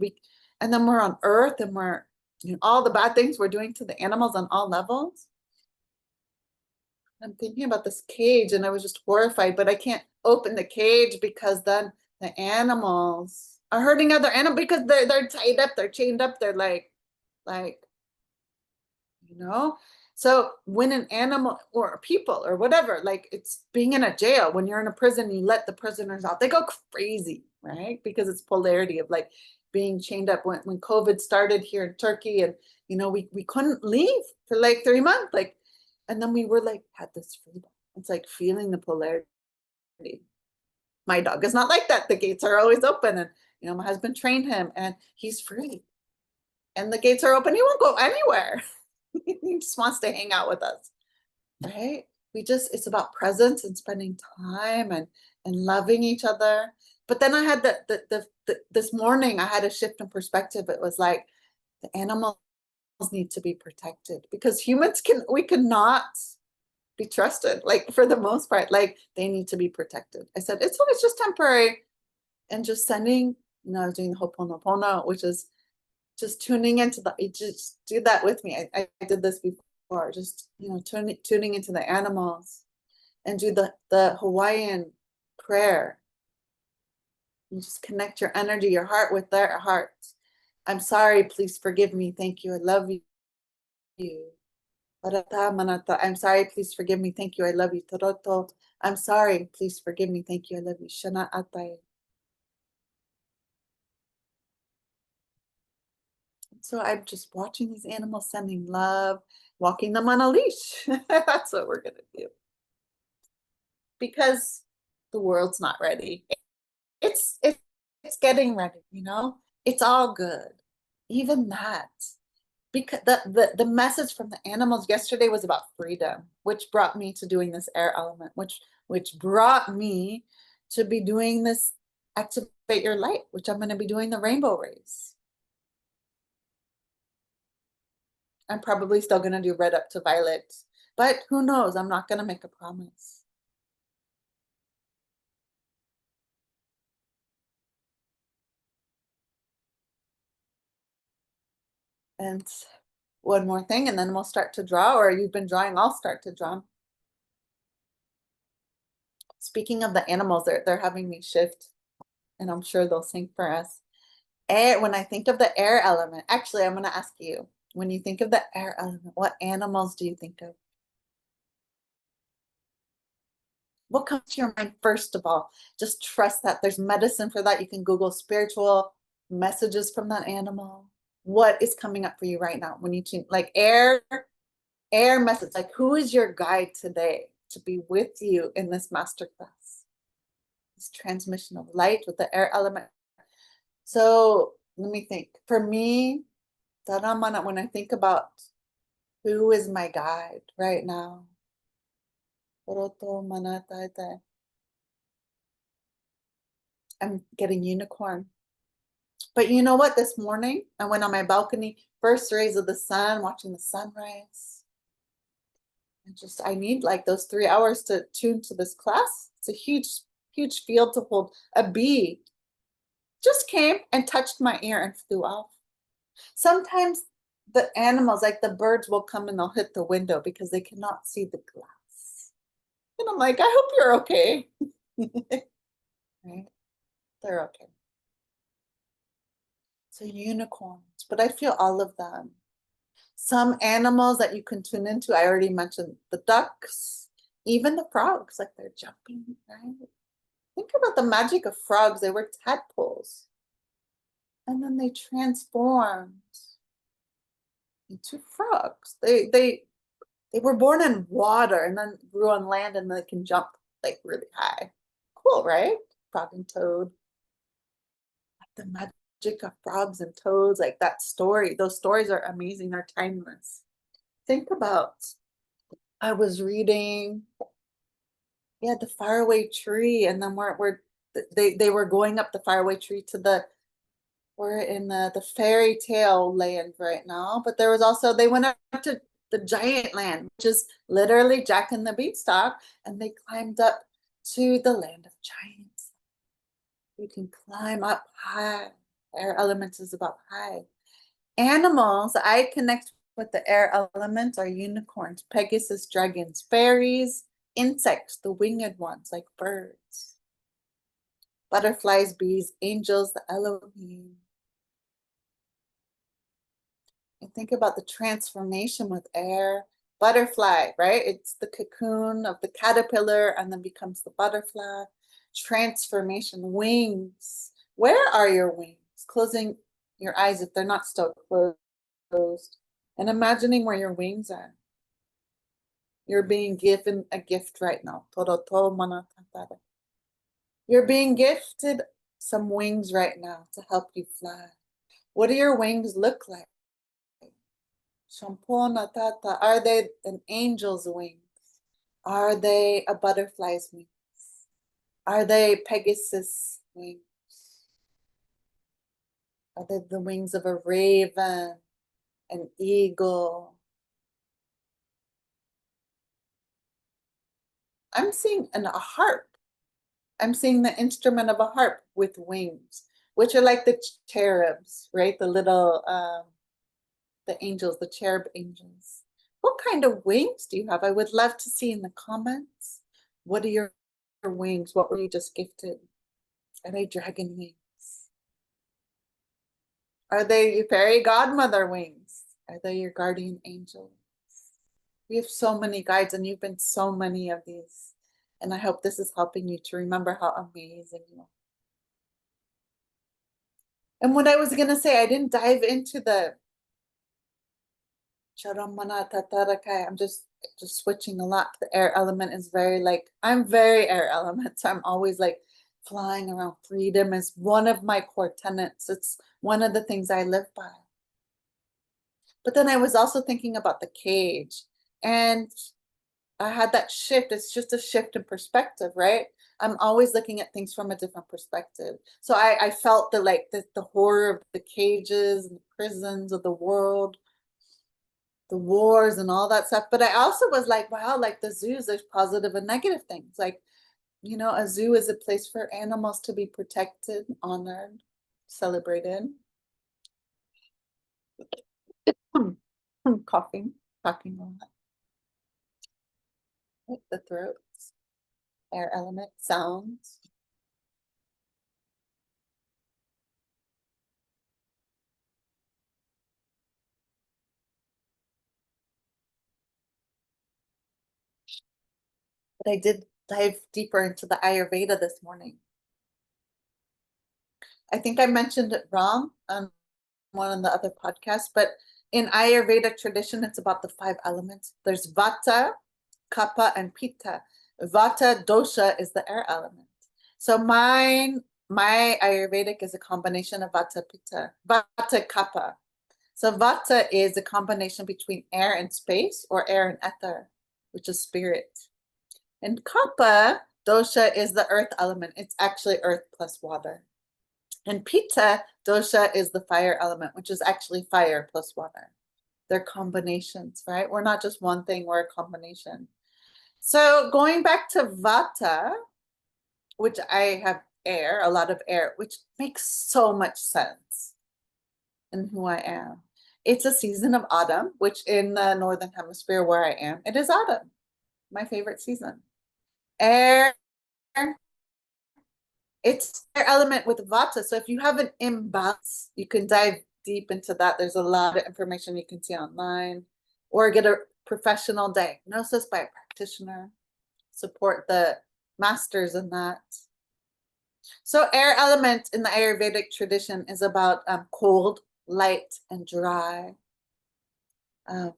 And then we're on Earth and we're, you know, all the bad things we're doing to the animals on all levels. I'm thinking about this cage and I was just horrified, but I can't open the cage because then the animals are hurting other animals because they're tied up, they're chained up, they're like, you know? So when an animal or people or whatever, like it's being in a jail, when you're in a prison, you let the prisoners out, they go crazy, right? Because it's polarity of like being chained up. When COVID started here in Turkey and, you know, we couldn't leave for like 3 months, like, and then we were like, had this freedom. It's like feeling the polarity. My dog is not like that. The gates are always open and, you know, my husband trained him and he's free and the gates are open. He won't go anywhere. He just wants to hang out with us, right? It's about presence and spending time and loving each other. But then I had this morning I had a shift in perspective. It was like the animals need to be protected because we cannot be trusted. Like for the most part, like they need to be protected. I said it's just temporary, and just sending. You know, I was doing the Ho'oponopono, which is just tuning into just do that with me. I did this before, just, you know, tuning into the animals and do the Hawaiian prayer. You just connect your energy, your heart with their heart. I'm sorry, please forgive me. Thank you. I love you. I'm sorry, please forgive me. Thank you. I love you. Toroto. I'm sorry, please forgive me. Thank you. I love you. Shana Atai. So I'm just watching these animals, sending love, walking them on a leash. That's what we're gonna do. Because the world's not ready. It's getting ready, you know? It's all good. Even that. Because the message from the animals yesterday was about freedom, which brought me to doing this air element, which brought me to be doing this activate your light, which I'm going to be doing the rainbow rays. I'm probably still going to do red up to violet, but who knows? I'm not going to make a promise. And one more thing, and then we'll start to draw, or you've been drawing, I'll start to draw. Speaking of the animals, they're having me shift, and I'm sure they'll sing for us. Air, when I think of the air element, actually, I'm going to ask you, when you think of the air element, what animals do you think of? What comes to your mind first of all? Just trust that there's medicine for that. You can Google spiritual messages from that animal. What is coming up for you right now when you think like air message? Like, who is your guide today to be with you in this masterclass? This transmission of light with the air element. So let me think. For me, when I think about who is my guide right now, I'm getting unicorn. But you know what? This morning, I went on my balcony, first rays of the sun, watching the sunrise. I need like those 3 hours to tune to this class. It's a huge, huge field to hold. A bee just came and touched my ear and flew off. Sometimes the animals, like the birds, will come and they'll hit the window because they cannot see the glass. And I'm like, I hope you're okay. Right? They're okay. So unicorns, but I feel all of them. Some animals that you can tune into, I already mentioned the ducks, even the frogs, like they're jumping, right? Think about the magic of frogs. They were tadpoles. And then they transformed into frogs. They were born in water and then grew on land and they can jump like really high. Cool, right? Frog and toad. Like the magic of frogs and toads, like that story. Those stories are amazing, they're timeless. Think about, I was reading, yeah, the faraway tree, and then they were going up the faraway tree to we're in the fairy tale land right now, but there was also, they went up to the giant land, which is literally Jack and the Beanstalk, and they climbed up to the land of giants. You can climb up high. Air elements is about high. Animals I connect with the air elements are unicorns, Pegasus, dragons, fairies, insects, the winged ones like birds, butterflies, bees, angels, the Elohim. And think about the transformation with air. Butterfly, right? It's the cocoon of the caterpillar and then becomes the butterfly. Transformation, wings. Where are your wings? Closing your eyes if they're not still closed. And imagining where your wings are. You're being given a gift right now. You're being gifted some wings right now to help you fly. What do your wings look like? Are they an angel's wings? Are they a butterfly's wings? Are they Pegasus wings? Are they the wings of a raven, an eagle? I'm seeing a harp. I'm seeing the instrument of a harp with wings, which are like the cherubs, right? The little, the angels, the cherub angels. What kind of wings do you have? I would love to see in the comments. What are your wings? What were you just gifted? Are they dragon wings? Are they your fairy godmother wings? Are they your guardian angels? We have so many guides and you've been so many of these. And I hope this is helping you to remember how amazing you are. And what I was going to say, I didn't dive into the I'm just switching a lot. The air element is very like, I'm very air element. So I'm always like flying around. Freedom is one of my core tenets. It's one of the things I live by. But then I was also thinking about the cage, and I had that shift. It's just a shift in perspective, right? I'm always looking at things from a different perspective. So I felt the like the horror of the cages and the prisons of the world, the wars and all that stuff. But I also was like, wow, like the zoos, there's positive and negative things. Like, you know, a zoo is a place for animals to be protected, honored, celebrated. Coughing, talking a lot. Right, the throat, air element, sounds. But I did dive deeper into the Ayurveda this morning. I think I mentioned it wrong on one of the other podcasts, but in Ayurveda tradition, it's about the 5 elements. There's Vata, Kapha, and Pitta. Vata dosha is the air element. So my Ayurvedic is a combination of Vata, Pitta, Vata, Kapha. So Vata is a combination between air and space, or air and ether, which is spirit. And Kapha dosha is the earth element. It's actually earth plus water. And Pitta dosha is the fire element, which is actually fire plus water. They're combinations, right? We're not just one thing, we're a combination. So going back to Vata, which I have air, a lot of air, which makes so much sense in who I am. It's a season of autumn, which in the Northern Hemisphere where I am, it is autumn, my favorite season. Air, it's air element with Vata. So if you have an imbalance, you can dive deep into that. There's a lot of information you can see online, or get a professional diagnosis by a practitioner. Support the masters in that. So air element in the Ayurvedic tradition is about cold, light, and dry.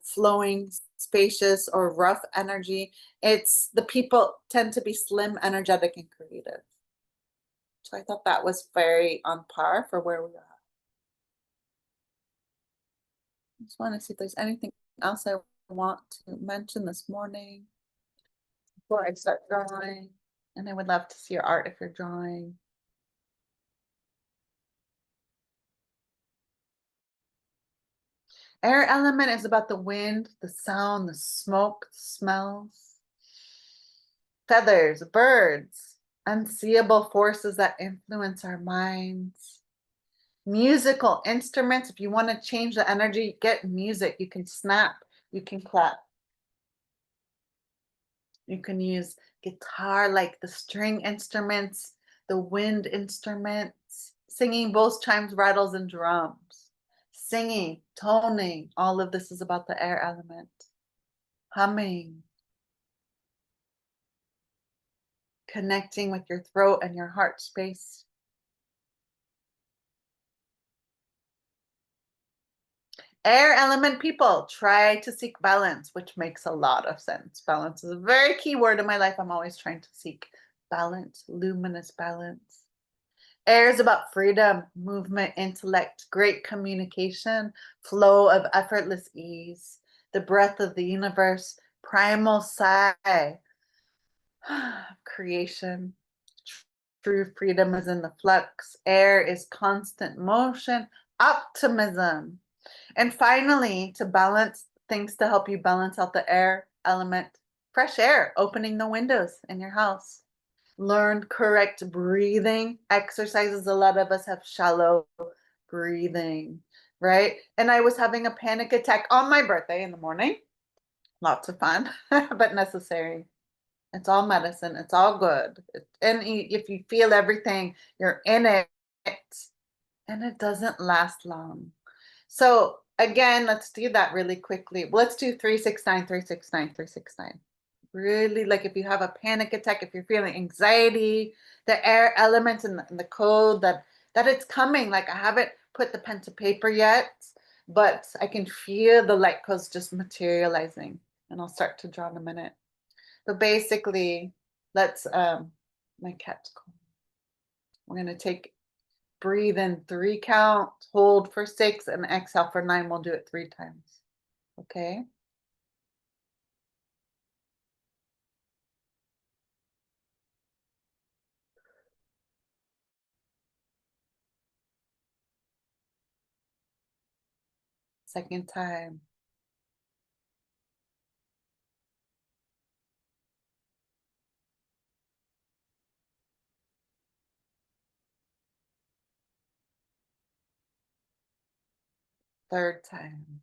Flowing, spacious, or rough energy. It's the people tend to be slim, energetic, and creative. So I thought that was very on par for where we are. I just want to see if there's anything else I want to mention this morning before I start drawing. And I would love to see your art if you're drawing. Air element is about the wind, the sound, the smoke, the smells, feathers, birds, unseeable forces that influence our minds. Musical instruments, if you want to change the energy, get music. You can snap, you can clap. You can use guitar, like the string instruments, the wind instruments, singing, both chimes, rattles, and drums. Singing, toning, all of this is about the air element. Humming, connecting with your throat and your heart space. Air element people, try to seek balance, which makes a lot of sense. Balance is a very key word in my life. I'm always trying to seek balance, luminous balance. Air is about freedom, movement, intellect, great communication, flow of effortless ease, the breath of the universe, primal sigh, creation. True freedom is in the flux. Air is constant motion, optimism. And finally, to balance things, to help you balance out the air element, fresh air, opening the windows in your house. Learn correct breathing exercises. A lot of us have shallow breathing, right? And I was having a panic attack on my birthday in the morning. Lots of fun, but necessary. It's all medicine. It's all good. And if you feel everything, you're in it, and it doesn't last long. So again, let's do that really quickly. Let's do 369, 369, 369. Really, like if you have a panic attack, if you're feeling anxiety, the air elements and the code that it's coming. Like I haven't put the pen to paper yet, but I can feel the light codes just materializing, and I'll start to draw in a minute. But basically, let's my cat's calling. We're gonna breathe in 3 count, hold for 6, and exhale for 9. We'll do it 3 times. Okay. Second time. Third time.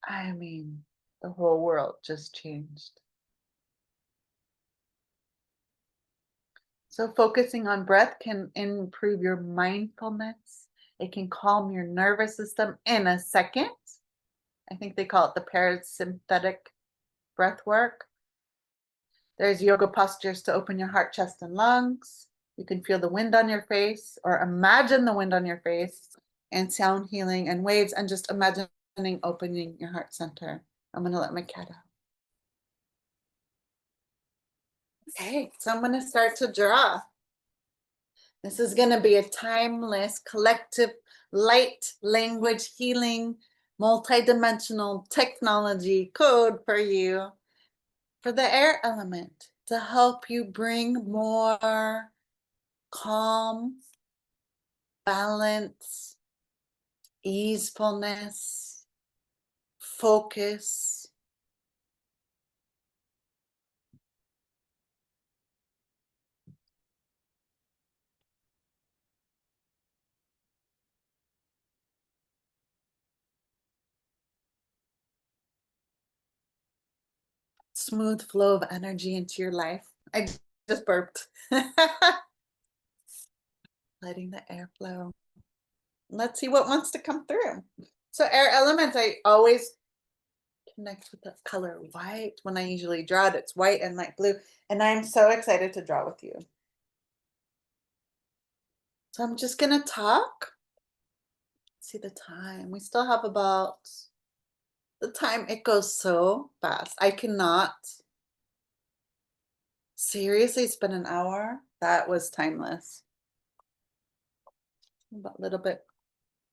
I mean, the whole world just changed. So focusing on breath can improve your mindfulness. It can calm your nervous system in a second. I think they call it the parasympathetic breath work. There's yoga postures to open your heart, chest, and lungs. You can feel the wind on your face or imagine the wind on your face, and sound healing and waves, and just imagining opening your heart center. I'm going to let my cat out. Okay, so I'm going to start to draw. This is going to be a timeless, collective, light language healing, multidimensional technology code for you, for the air element, to help you bring more calm, balance, easefulness, focus. Smooth flow of energy into your life. I just burped. Letting the air flow. Let's see what wants to come through. So air elements, I always connect with the color white. When I usually draw it, it's white and light blue. And I'm so excited to draw with you. So I'm just going to talk. See the time. We still have about the time. It goes so fast. I cannot. Seriously, it's been an hour. That was timeless. About a little bit,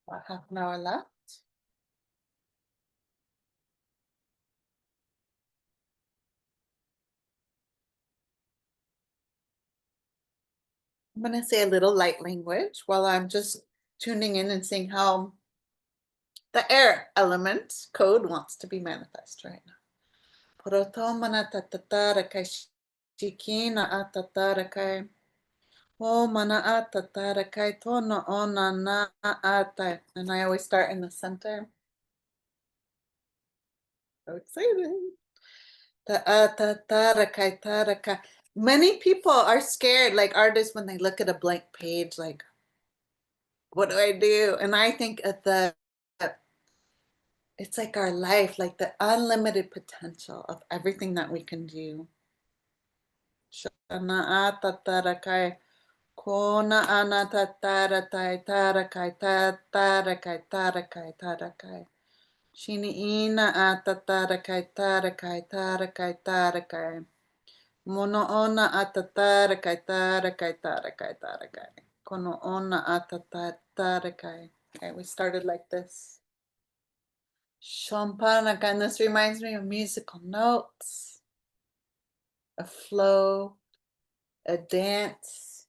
about half an hour left. I'm going to say a little light language while I'm just tuning in and seeing how the air element code wants to be manifest right now. Protomana tatatarakai shikina atatarakai. O mana atatarakai tono ona na atai. And I always start in the center. So excited. The atatarakai tarakai. Many people are scared, like artists, when they look at a blank page, like, what do I do? And I think at it's like our life, like the unlimited potential of everything that we can do. Shana atatarakai. Kona ana tatarakai tarakai tatarakai tarakai tarakai. Shini ina atatarakai tarakai tarakai tarakai. Mono ona atatarakai tarakai tarakai tarakai. Kono ona atatarakai. Okay, we started like this. Shampanakai, and this reminds me of musical notes, a flow, a dance.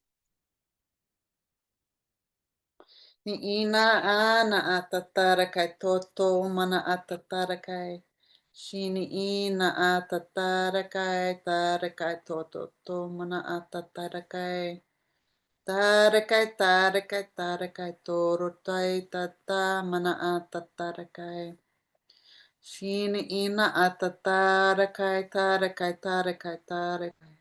Ni ina ana atatarakai toto mana atatarakai. Shini ina atatarakai tarakai toto to mana atatarakai. Tarakai tarakai tarakai toro tai tata mana atatarakai. Shini ina atatarakai tarakai tarakai tarakai.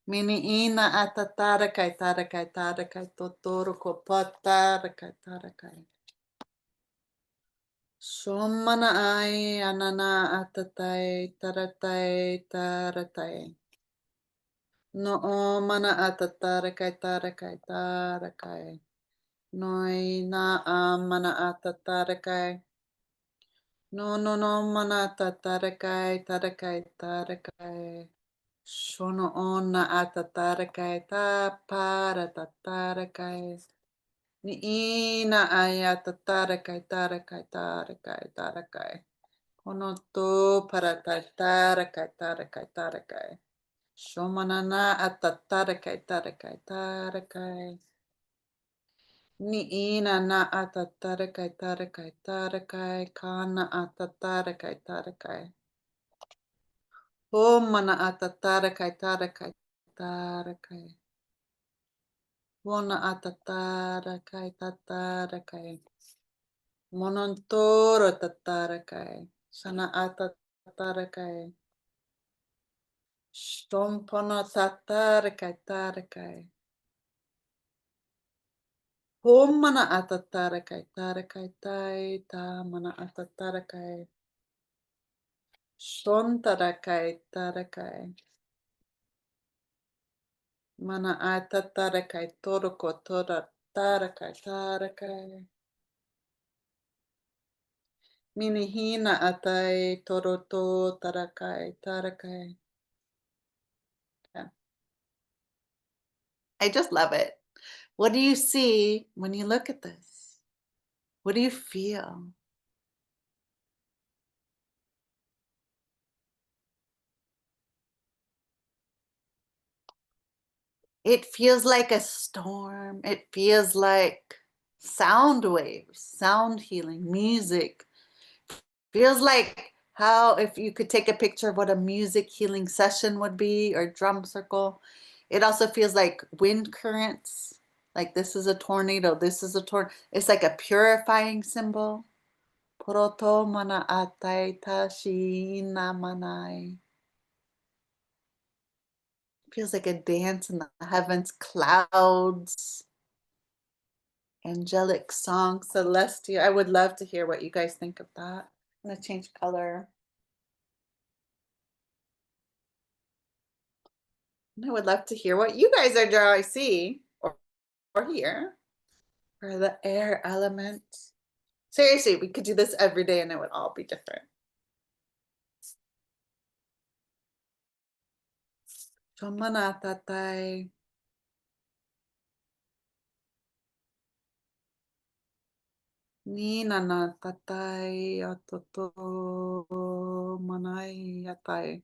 Mini ina atatarakai tarakai tarakai totoro ko patarakai tarakai. Shomana ai anana atatai taratai taratai. No o mana atatarakai tarakai tarakai. Noi na a mana atatarakai. No no no mana atatarakai tarakai tarakai. Shono ona atatarakai ta para tatarakai. Ni ina ai atatarakai tarakai tarakai tarakai. Kono to para tatarakai tarakai tarakai. Shomanana atatarakai tarakai tarakai. Ni ina na atatarakai tarakai tarakai. Kana atatarakai tarakai. Homana atatarakai tarakai tarakai. Hona atatarakai tatarakai. Monontoro tatarakai. Sana atatarakai. Stompono tatarakai tarakai. Homana atatarakai tarakai tai ta mana atatarakai. Shontarakai tarakai. Mana atatarakai toroko tora tarakai tarakai. Minihina atai toroto tarakai tarakai. Yeah. I just love it. What do you see when you look at this? What do you feel? It feels like a storm. It feels like sound waves, sound healing, music. Feels like how if you could take a picture of what a music healing session would be or drum circle. It also feels like wind currents. Like this is a tornado, this is a tornado. It's like a purifying symbol. Poroto mana atai tashi na manai. Feels like a dance in the heavens, clouds, angelic song, celestial. I would love to hear what you guys think of that. I'm gonna change color. And I would love to hear what you guys are drawing, see or hear. For the air element. Seriously, we could do this every day and it would all be different. Chomanatatai. Ninana tatai atoto manai atai.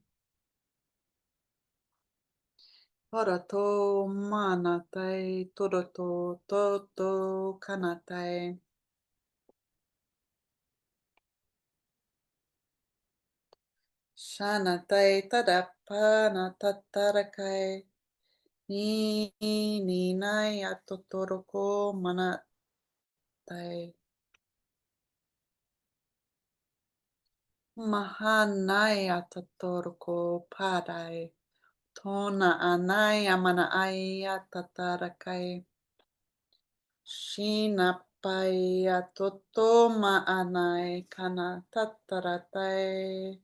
Horato manatai toroto toto kanatai. Shanatai tadapana tatarakai. Ni nai atotoroko manatai. Mahanaya tatorko padai. Tona anaya mana aya tatarakai. Shina paya totoma anai kana tataratai.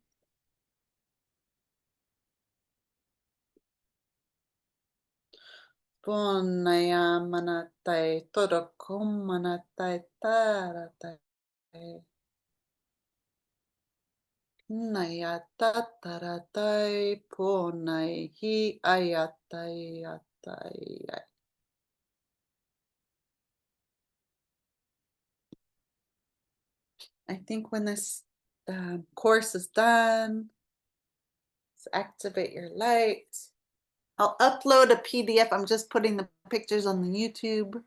Ponaya manatai torokom manatai taratai. Naya tataratai ponai hi ayatai atai. I think when this course is done, let's activate your light. I'll upload a PDF. I'm just putting the pictures on the YouTube.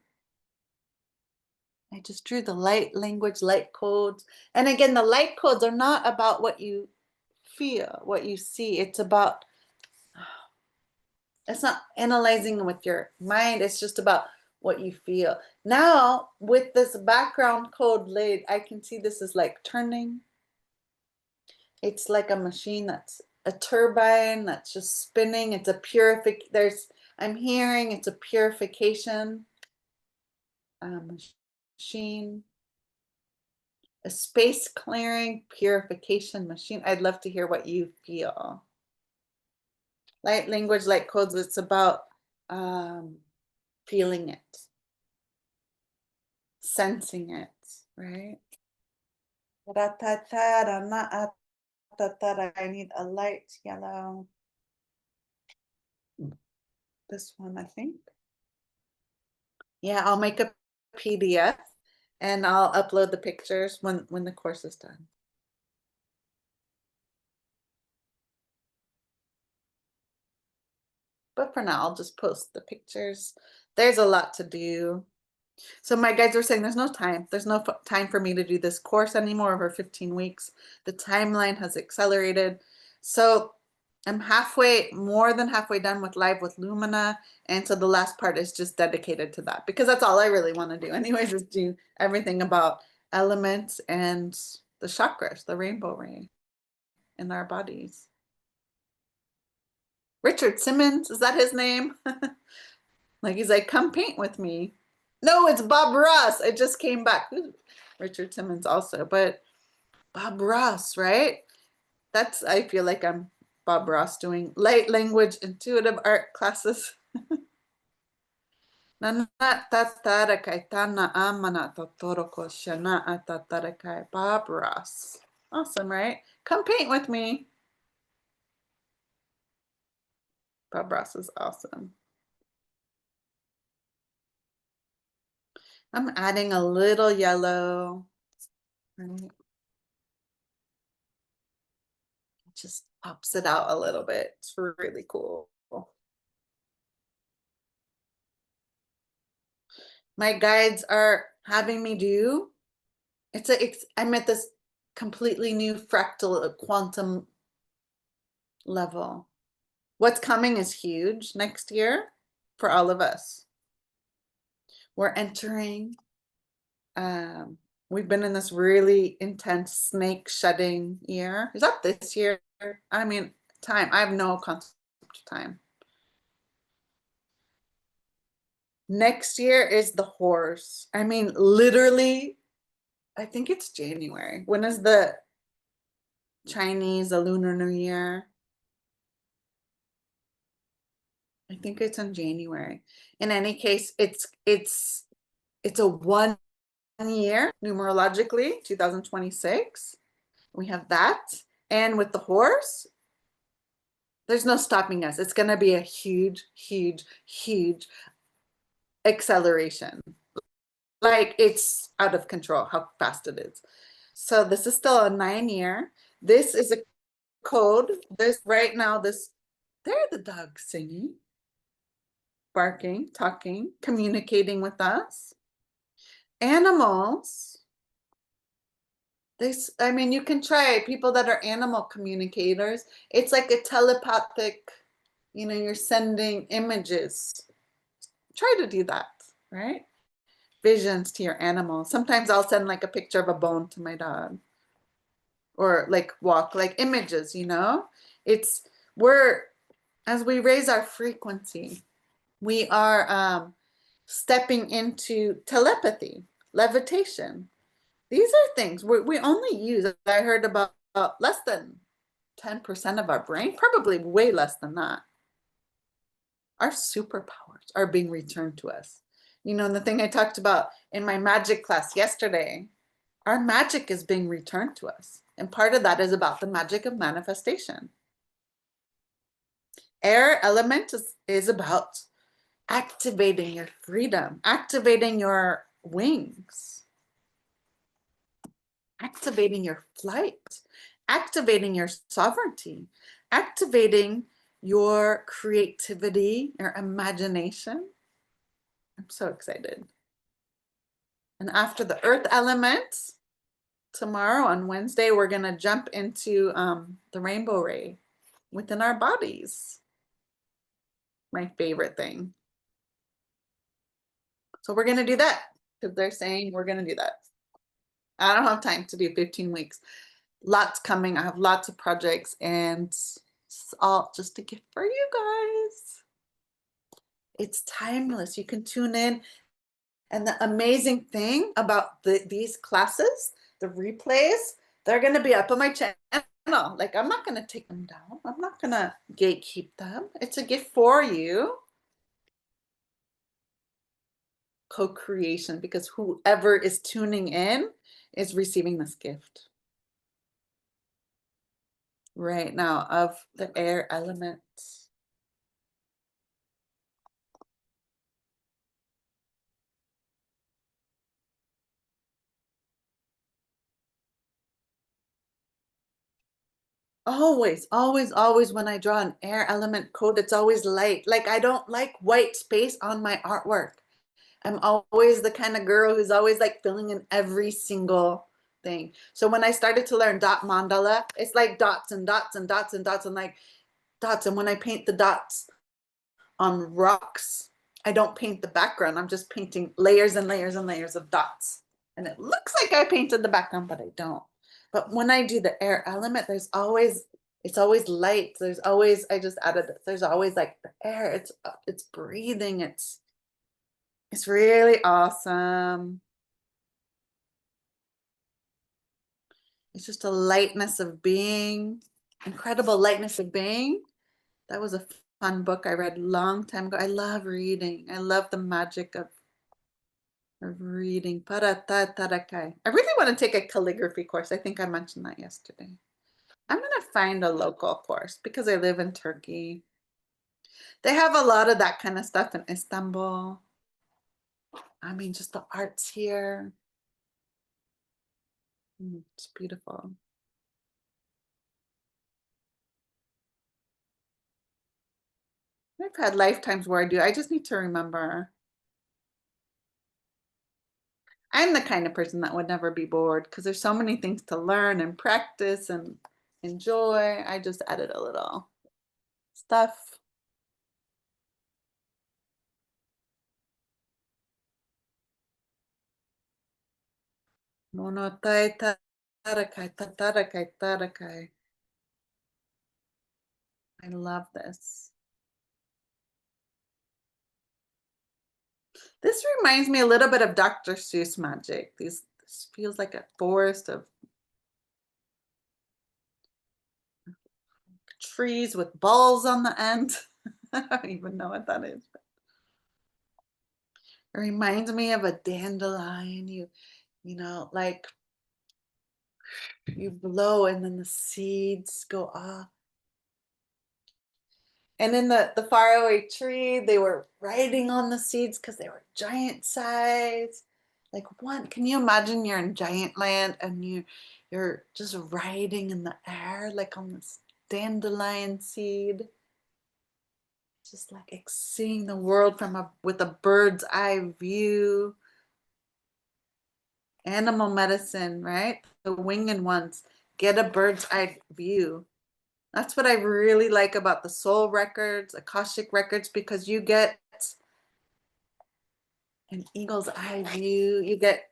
I just drew the light language, light codes. And again, the light codes are not about what you feel, what you see. It's about, it's not analyzing with your mind. It's just about what you feel. Now, with this background code laid, I can see this is like turning. It's like a machine that's a turbine that's just spinning. It's a I'm hearing it's a purification machine. a space clearing purification machine. I'd love to hear what you feel. Light language, light codes, it's about feeling it, sensing it, right? I need a light yellow. This one, I think. Yeah, I'll make a PDF and I'll upload the pictures when the course is done. But for now, I'll just post the pictures. There's a lot to do. So my guides were saying there's no time. There's no time for me to do this course anymore over 15 weeks. The timeline has accelerated. So I'm more than halfway done with Live with Lumina. And so the last part is just dedicated to that because that's all I really want to do anyways, is do everything about elements and the chakras, the rainbow ray in our bodies. Richard Simmons, is that his name? Like he's like, come paint with me. No, it's Bob Ross. It just came back. Richard Simmons also, but Bob Ross, right? That's, I feel like I'm Bob Ross doing light language intuitive art classes. Bob Ross. Awesome, right? Come paint with me. Bob Ross is awesome. I'm adding a little yellow. Right? Just pops it out a little bit. It's really cool. My guides are having me do, I'm at this completely new fractal quantum level. What's coming is huge next year for all of us. We're entering, we've been in this really intense snake shedding year. Is that this year? I mean, time, I have no concept of time. Next year is the horse. I mean, literally, I think it's January. When is the Chinese, the Lunar New Year? I think it's in January. In any case, it's a 1 year numerologically, 2026. We have that. And with the horse, there's no stopping us. It's going to be a huge, huge, huge acceleration. Like it's out of control how fast it is. So this is still a 9 year. This is a code. This right now, there are the dogs singing, barking, talking, communicating with us. Animals, I mean, you can try people that are animal communicators. It's like a telepathic, you're sending images. Try to do that, right? Visions to your animal. Sometimes I'll send like a picture of a bone to my dog. Or like walk, like images, as we raise our frequency, we are stepping into telepathy, levitation. These are things we only use, I heard about less than 10% of our brain, probably way less than that. Our superpowers are being returned to us. And the thing I talked about in my magic class yesterday, our magic is being returned to us. And part of that is about the magic of manifestation. Air element is about activating your freedom, activating your wings, activating your flight, activating your sovereignty, activating your creativity, your imagination. I'm so excited. And after the earth element, tomorrow on Wednesday, we're going to jump into the rainbow ray within our bodies. My favorite thing. So we're going to do that because they're saying we're going to do that. I don't have time to do 15 weeks. Lots coming. I have lots of projects and it's all just a gift for you guys. It's timeless. You can tune in. And the amazing thing about these classes, the replays, they're going to be up on my channel. Like, I'm not going to take them down. I'm not going to gatekeep them. It's a gift for you. Co-creation, because whoever is tuning in is receiving this gift right now of the air element. Always, always, always when I draw an air element code, it's always light. Like, I don't like white space on my artwork. I'm always the kind of girl who's always like filling in every single thing. So when I started to learn dot mandala, it's like dots and dots and dots and dots and like dots. And when I paint the dots on rocks, I don't paint the background. I'm just painting layers and layers and layers of dots. And it looks like I painted the background, but I don't. But when I do the air element, it's always light. There's always, I just added this. There's always like the air. It's breathing. It's really awesome. It's just a lightness of being, incredible lightness of being. That was a fun book I read a long time ago. I love reading. I love the magic of reading. I really want to take a calligraphy course. I think I mentioned that yesterday. I'm going to find a local course because I live in Turkey. They have a lot of that kind of stuff in Istanbul. I mean, just the arts here. It's beautiful. I've had lifetimes where I do. I just need to remember. I'm the kind of person that would never be bored because there's so many things to learn and practice and enjoy. I just added a little stuff. No, no, tarakai, tarakai, tarakai. I love this. This reminds me a little bit of Dr. Seuss magic. This feels like a forest of trees with balls on the end. I don't even know what that is. But it reminds me of a dandelion. You know, like you blow and then the seeds go off. And in the faraway tree, they were riding on the seeds because they were giant size. Like one, can you imagine you're in giant land and you're just riding in the air like on this dandelion seed, just like seeing the world from with a bird's eye view. Animal medicine, right? The winged ones get a bird's eye view. That's what I really like about the soul records, Akashic records, because you get an eagle's eye view, you get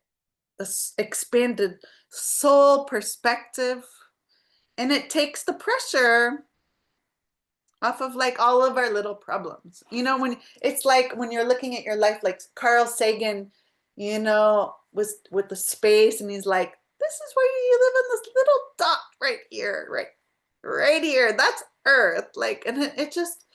this expanded soul perspective, and it takes the pressure off of like all of our little problems. You know, when it's like when you're looking at your life, like Carl Sagan, you know, was with the space, and he's like, this is where you live in this little dot right here, right here. That's Earth. Like, and it just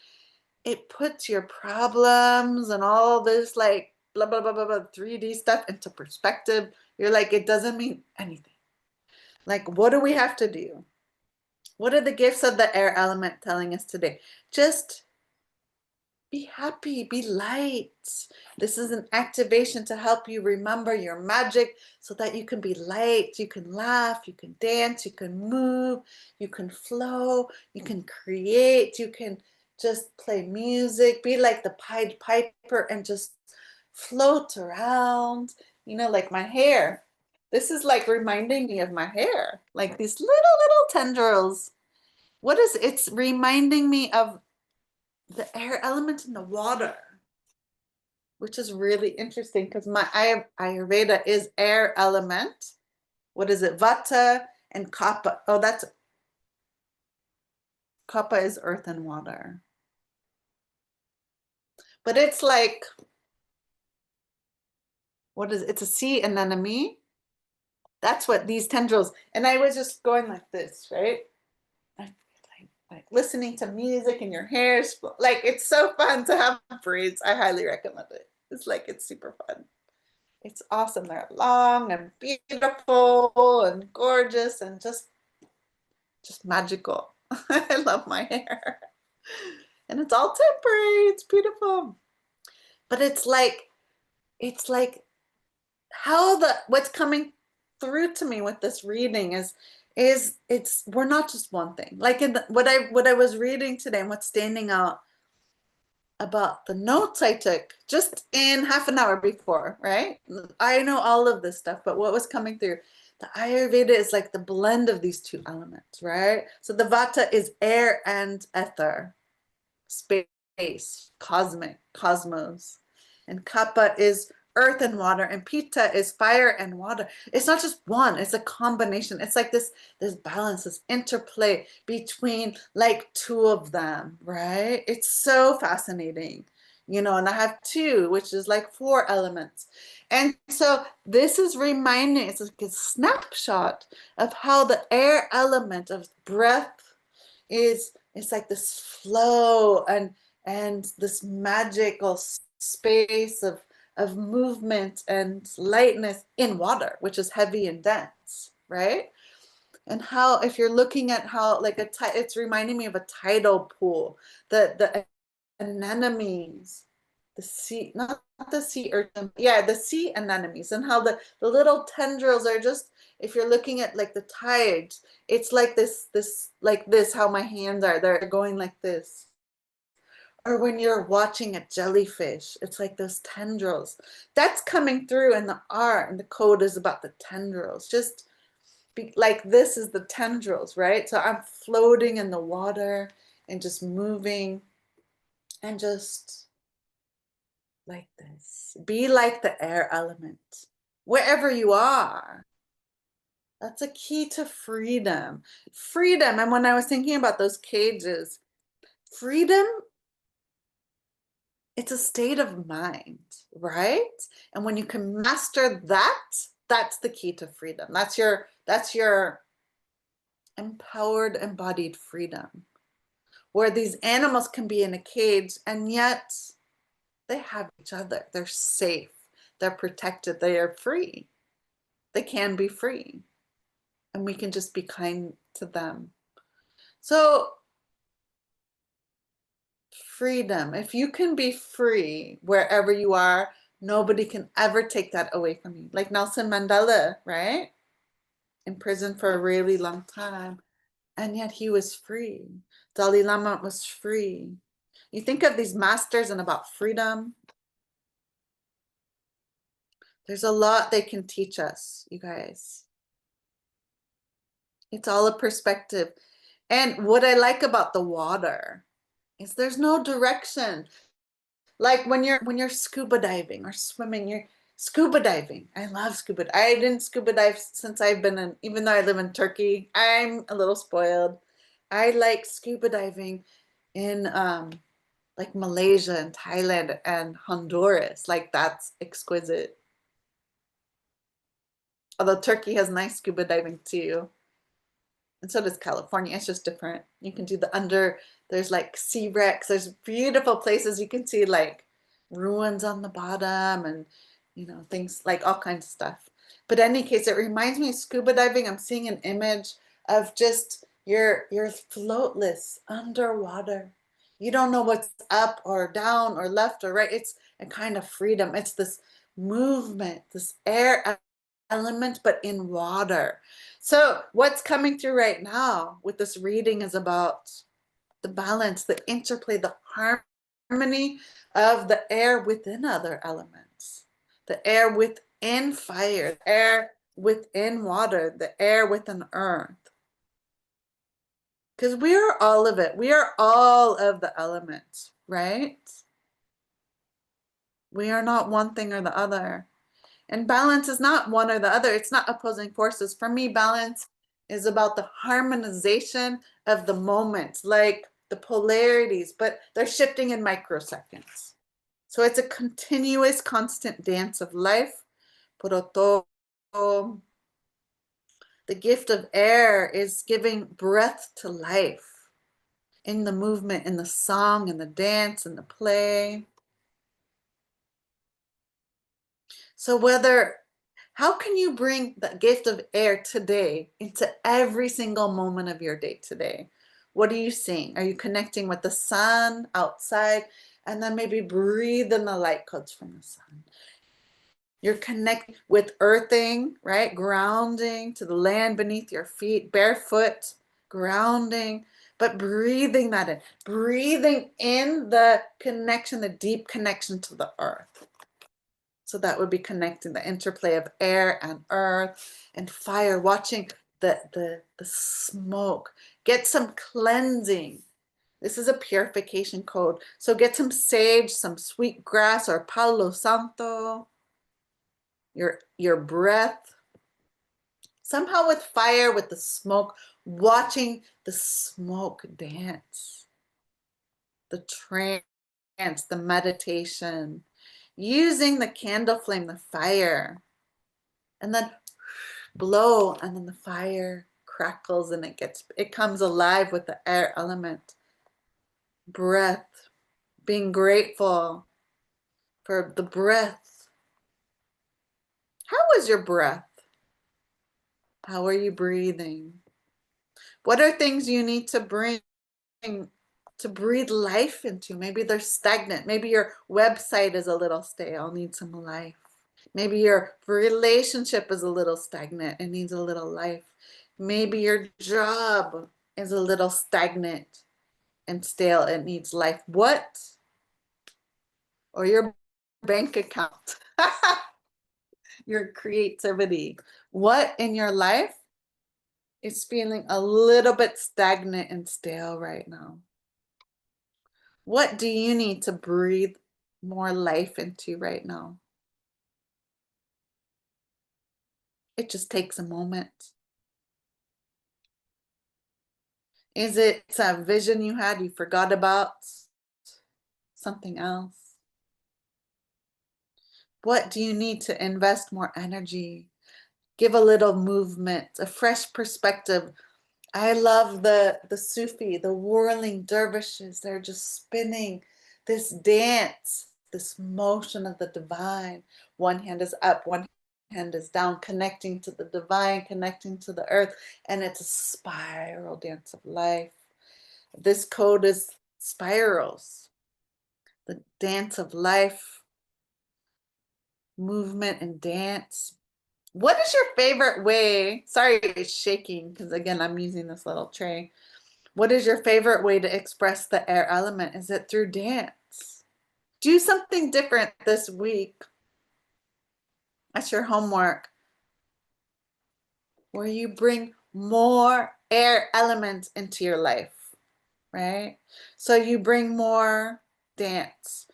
it puts your problems and all this like blah blah blah blah blah 3D stuff into perspective. You're like, it doesn't mean anything. Like, what do we have to do? What are the gifts of the air element telling us today? Just be happy, be light. This is an activation to help you remember your magic so that you can be light, you can laugh, you can dance, you can move, you can flow, you can create, you can just play music, be like the Pied Piper and just float around, you know, like my hair. This is like reminding me of my hair, like these little tendrils. What is it's reminding me of the air element in the water, which is really interesting because my Ayurveda is air element. What is it? Vata and Kapha. Oh, that's Kapha is earth and water. But it's like, what is it? It's a sea anemone. That's what these tendrils, and I was just going like this, right? Like listening to music and your hair's like, it's so fun to have braids. I highly recommend it. It's like, it's super fun. It's awesome. They're long and beautiful and gorgeous and just magical. I love my hair. And it's all temporary. It's beautiful. But it's like how the what's coming through to me with this reading is it's we're not just one thing. Like in what I was reading today and what's standing out about the notes I took just in half an hour before, right? I know all of this stuff, but what was coming through, the Ayurveda is like the blend of these two elements, right? So the Vata is air and ether, space, cosmic, cosmos. And Kapha is earth and water, and Pitta is fire and water. It's not just one, it's a combination. It's like this balance, this interplay between like two of them, right? It's so fascinating. And I have two, which is like four elements. And so this is reminding, it's like a snapshot of how the air element of breath is, it's like this flow and this magical space of movement and lightness in water, which is heavy and dense, right? And how, if you're looking at how, like it's reminding me of a tidal pool, the anemones, the sea, not the sea urchin, yeah, the sea anemones, and how the little tendrils are just, if you're looking at like the tides, it's like this like this, how my hands are, they're going like this. Or when you're watching a jellyfish, it's like those tendrils. That's coming through in the art, and the code is about the tendrils. Just like this is the tendrils, right? So I'm floating in the water and just moving and just like this. Be like the air element wherever you are. That's a key to freedom. Freedom. And when I was thinking about those cages, freedom, it's a state of mind, right? And when you can master that, that's the key to freedom. That's your empowered, embodied freedom. Where these animals can be in a cage and yet they have each other. They're safe. They're protected. They are free. They can be free. And we can just be kind to them. So freedom, if you can be free wherever you are, nobody can ever take that away from you. Like Nelson Mandela, right? In prison for a really long time. And yet he was free. Dalai Lama was free. You think of these masters and about freedom. There's a lot they can teach us, you guys. It's all a perspective. And what I like about the water is there's no direction. Like when you're scuba diving or swimming, you're scuba diving. I love scuba. I didn't scuba dive since I've been in, even though I live in Turkey, I'm a little spoiled. I like scuba diving in like Malaysia and Thailand and Honduras. Like that's exquisite. Although Turkey has nice scuba diving too. And so does California. It's just different. You can do there's like sea wrecks. There's beautiful places. You can see like ruins on the bottom and, things like all kinds of stuff. But in any case, it reminds me of scuba diving. I'm seeing an image of just you're floatless underwater. You don't know what's up or down or left or right. It's a kind of freedom. It's this movement, this air element, but in water. So what's coming through right now with this reading is about the balance, the interplay, the harmony of the air within other elements, the air within fire, the air within water, the air within earth. Because we are all of it. We are all of the elements, right? We are not one thing or the other. And balance is not one or the other. It's not opposing forces. For me, balance is about the harmonization of the moment, like the polarities, but they're shifting in microseconds. So it's a continuous, constant dance of life. Puro to, The gift of air is giving breath to life in the movement, in the song, in the dance, in the play. So how can you bring the gift of air today into every single moment of your day today? What are you seeing? Are you connecting with the sun outside? And then maybe breathe in the light codes from the sun. You're connecting with earthing, right? Grounding to the land beneath your feet, barefoot, grounding, but breathing that in. Breathing in the connection, the deep connection to the earth. So that would be connecting the interplay of air and earth and fire, watching the smoke. Get some cleansing. This is a purification code. So get some sage, some sweet grass or Palo Santo, your breath. Somehow with fire, with the smoke, watching the smoke dance, the trance, the meditation, using the candle flame, the fire, and then blow, and then the fire crackles and it comes alive with the air element. Breath, being grateful for the breath. How is your breath? How are you breathing? What are things you need to bring to breathe life into? Maybe they're stagnant. Maybe your website is a little stale, needs some life. Maybe your relationship is a little stagnant and needs a little life. Maybe your job is a little stagnant and stale and needs life. What? Or your bank account, your creativity. What in your life is feeling a little bit stagnant and stale right now? What do you need to breathe more life into right now? It just takes a moment. Is it a vision you had you forgot about? Something else? What do you need to invest more energy? Give a little movement, a fresh perspective. I love the Sufi, the whirling dervishes. They're just spinning this dance, this motion of the divine. One hand is up, one hand is down, connecting to the divine, connecting to the earth, and it's a spiral dance of life. This code is spirals, the dance of life, movement and dance. What is your favorite way? Sorry, it's shaking because again, I'm using this little tray. What is your favorite way to express the air element? Is it through dance? Do something different this week. That's your homework, where you bring more air elements into your life, right? So you bring more dance.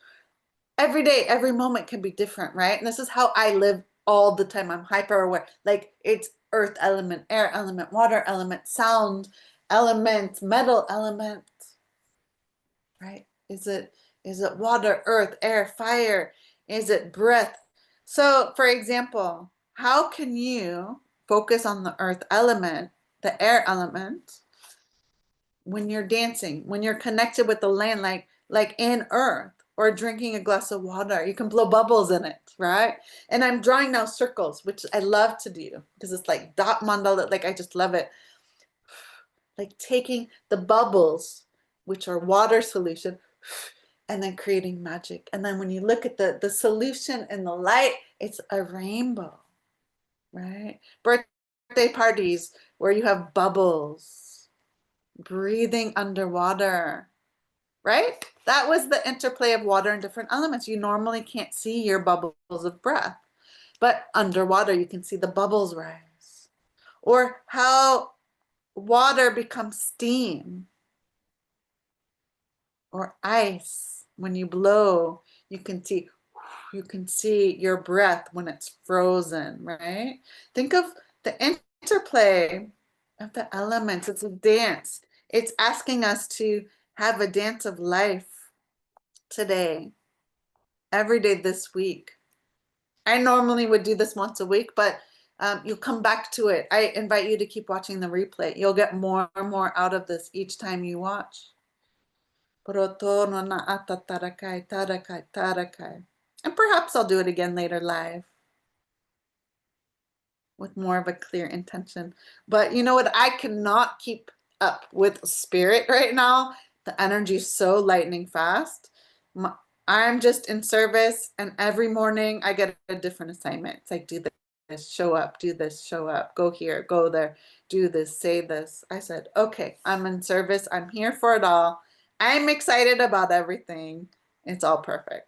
Every day, every moment can be different, right? And this is how I live all the time. I'm hyper aware. Like it's earth element, air element, water element, sound element, metal element, right? Is it water, earth, air, fire? Is it breath? So for example, how can you focus on the earth element, the air element, when you're dancing, when you're connected with the land, like in earth, or drinking a glass of water? You can blow bubbles in it, right? And I'm drawing now circles, which I love to do because it's like dot mandala. Like I just love it. Like taking the bubbles, which are water solution, and then creating magic. And then when you look at the solution in the light, it's a rainbow, right? Birthday parties where you have bubbles, breathing underwater, right? That was the interplay of water and different elements. You normally can't see your bubbles of breath, but underwater you can see the bubbles rise. Or how water becomes steam or ice. When you blow, you can see your breath when it's frozen, right? Think of the interplay of the elements. It's a dance. It's asking us to have a dance of life today, every day this week. I normally would do this once a week, but you'll come back to it. I invite you to keep watching the replay. You'll get more and more out of this each time you watch. And perhaps I'll do it again later live with more of a clear intention. But you know what? I cannot keep up with spirit right now. The energy is so lightning fast. I'm just in service, and every morning I get a different assignment. It's like, do this, show up, do this, show up, go here, go there, do this, say this. I said, okay, I'm in service. I'm here for it all. I'm excited about everything. It's all perfect.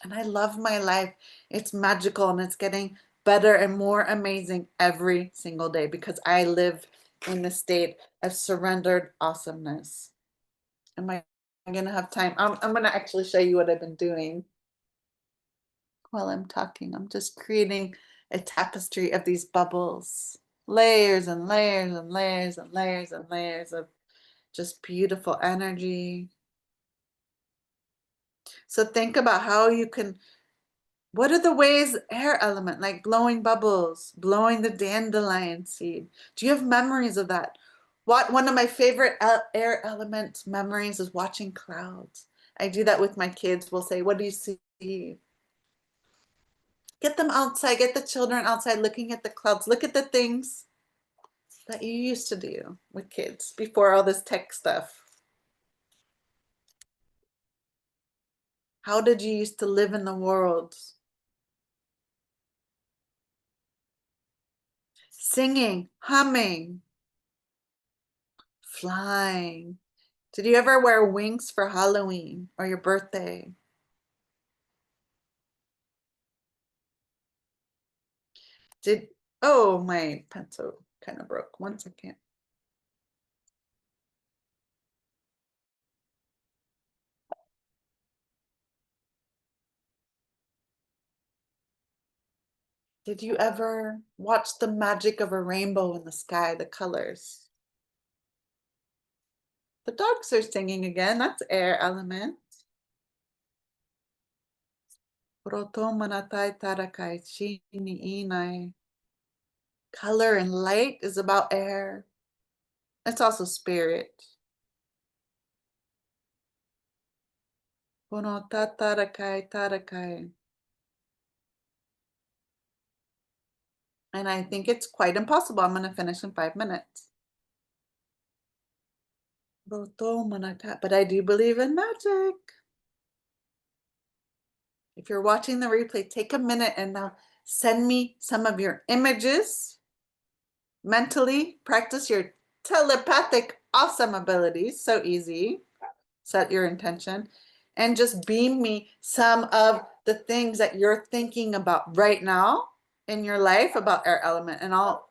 And I love my life. It's magical, and it's getting better and more amazing every single day because I live in the state of surrendered awesomeness. Am I going to have time? I'm going to actually show you what I've been doing while I'm talking. I'm just creating a tapestry of these bubbles, layers and layers and layers and layers and layers of just beautiful energy. So think about how you can, what are the ways, air element, like blowing bubbles, blowing the dandelion seed? Do you have memories of that? One of my favorite air element memories is watching clouds. I do that with my kids. We'll say, what do you see? Get them outside, get the children outside looking at the clouds. Look at the things that you used to do with kids before all this tech stuff. How did you used to live in the world? Singing, humming, flying. Did you ever wear wings for Halloween or your birthday? Oh, my pencil kind of broke. 1 second. Did you ever watch the magic of a rainbow in the sky, the colors? The dogs are singing again. That's air element. Color and light is about air. It's also spirit. And I think it's quite impossible. I'm going to finish in 5 minutes. But I do believe in magic. If you're watching the replay, take a minute and now send me some of your images. Mentally practice your telepathic awesome abilities. So easy. Set your intention and just beam me some of the things that you're thinking about right now in your life about air element, and I'll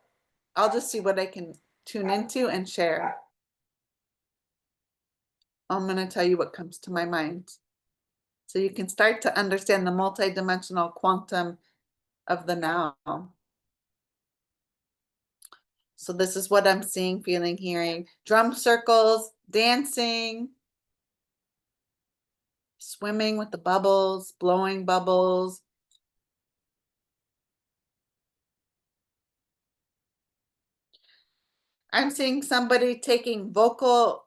just see what I can tune into and share. I'm going to tell you what comes to my mind so you can start to understand the multidimensional quantum of the now. So this is what I'm seeing, feeling, hearing. Drum circles, dancing, swimming with the bubbles, blowing bubbles. I'm seeing somebody taking vocal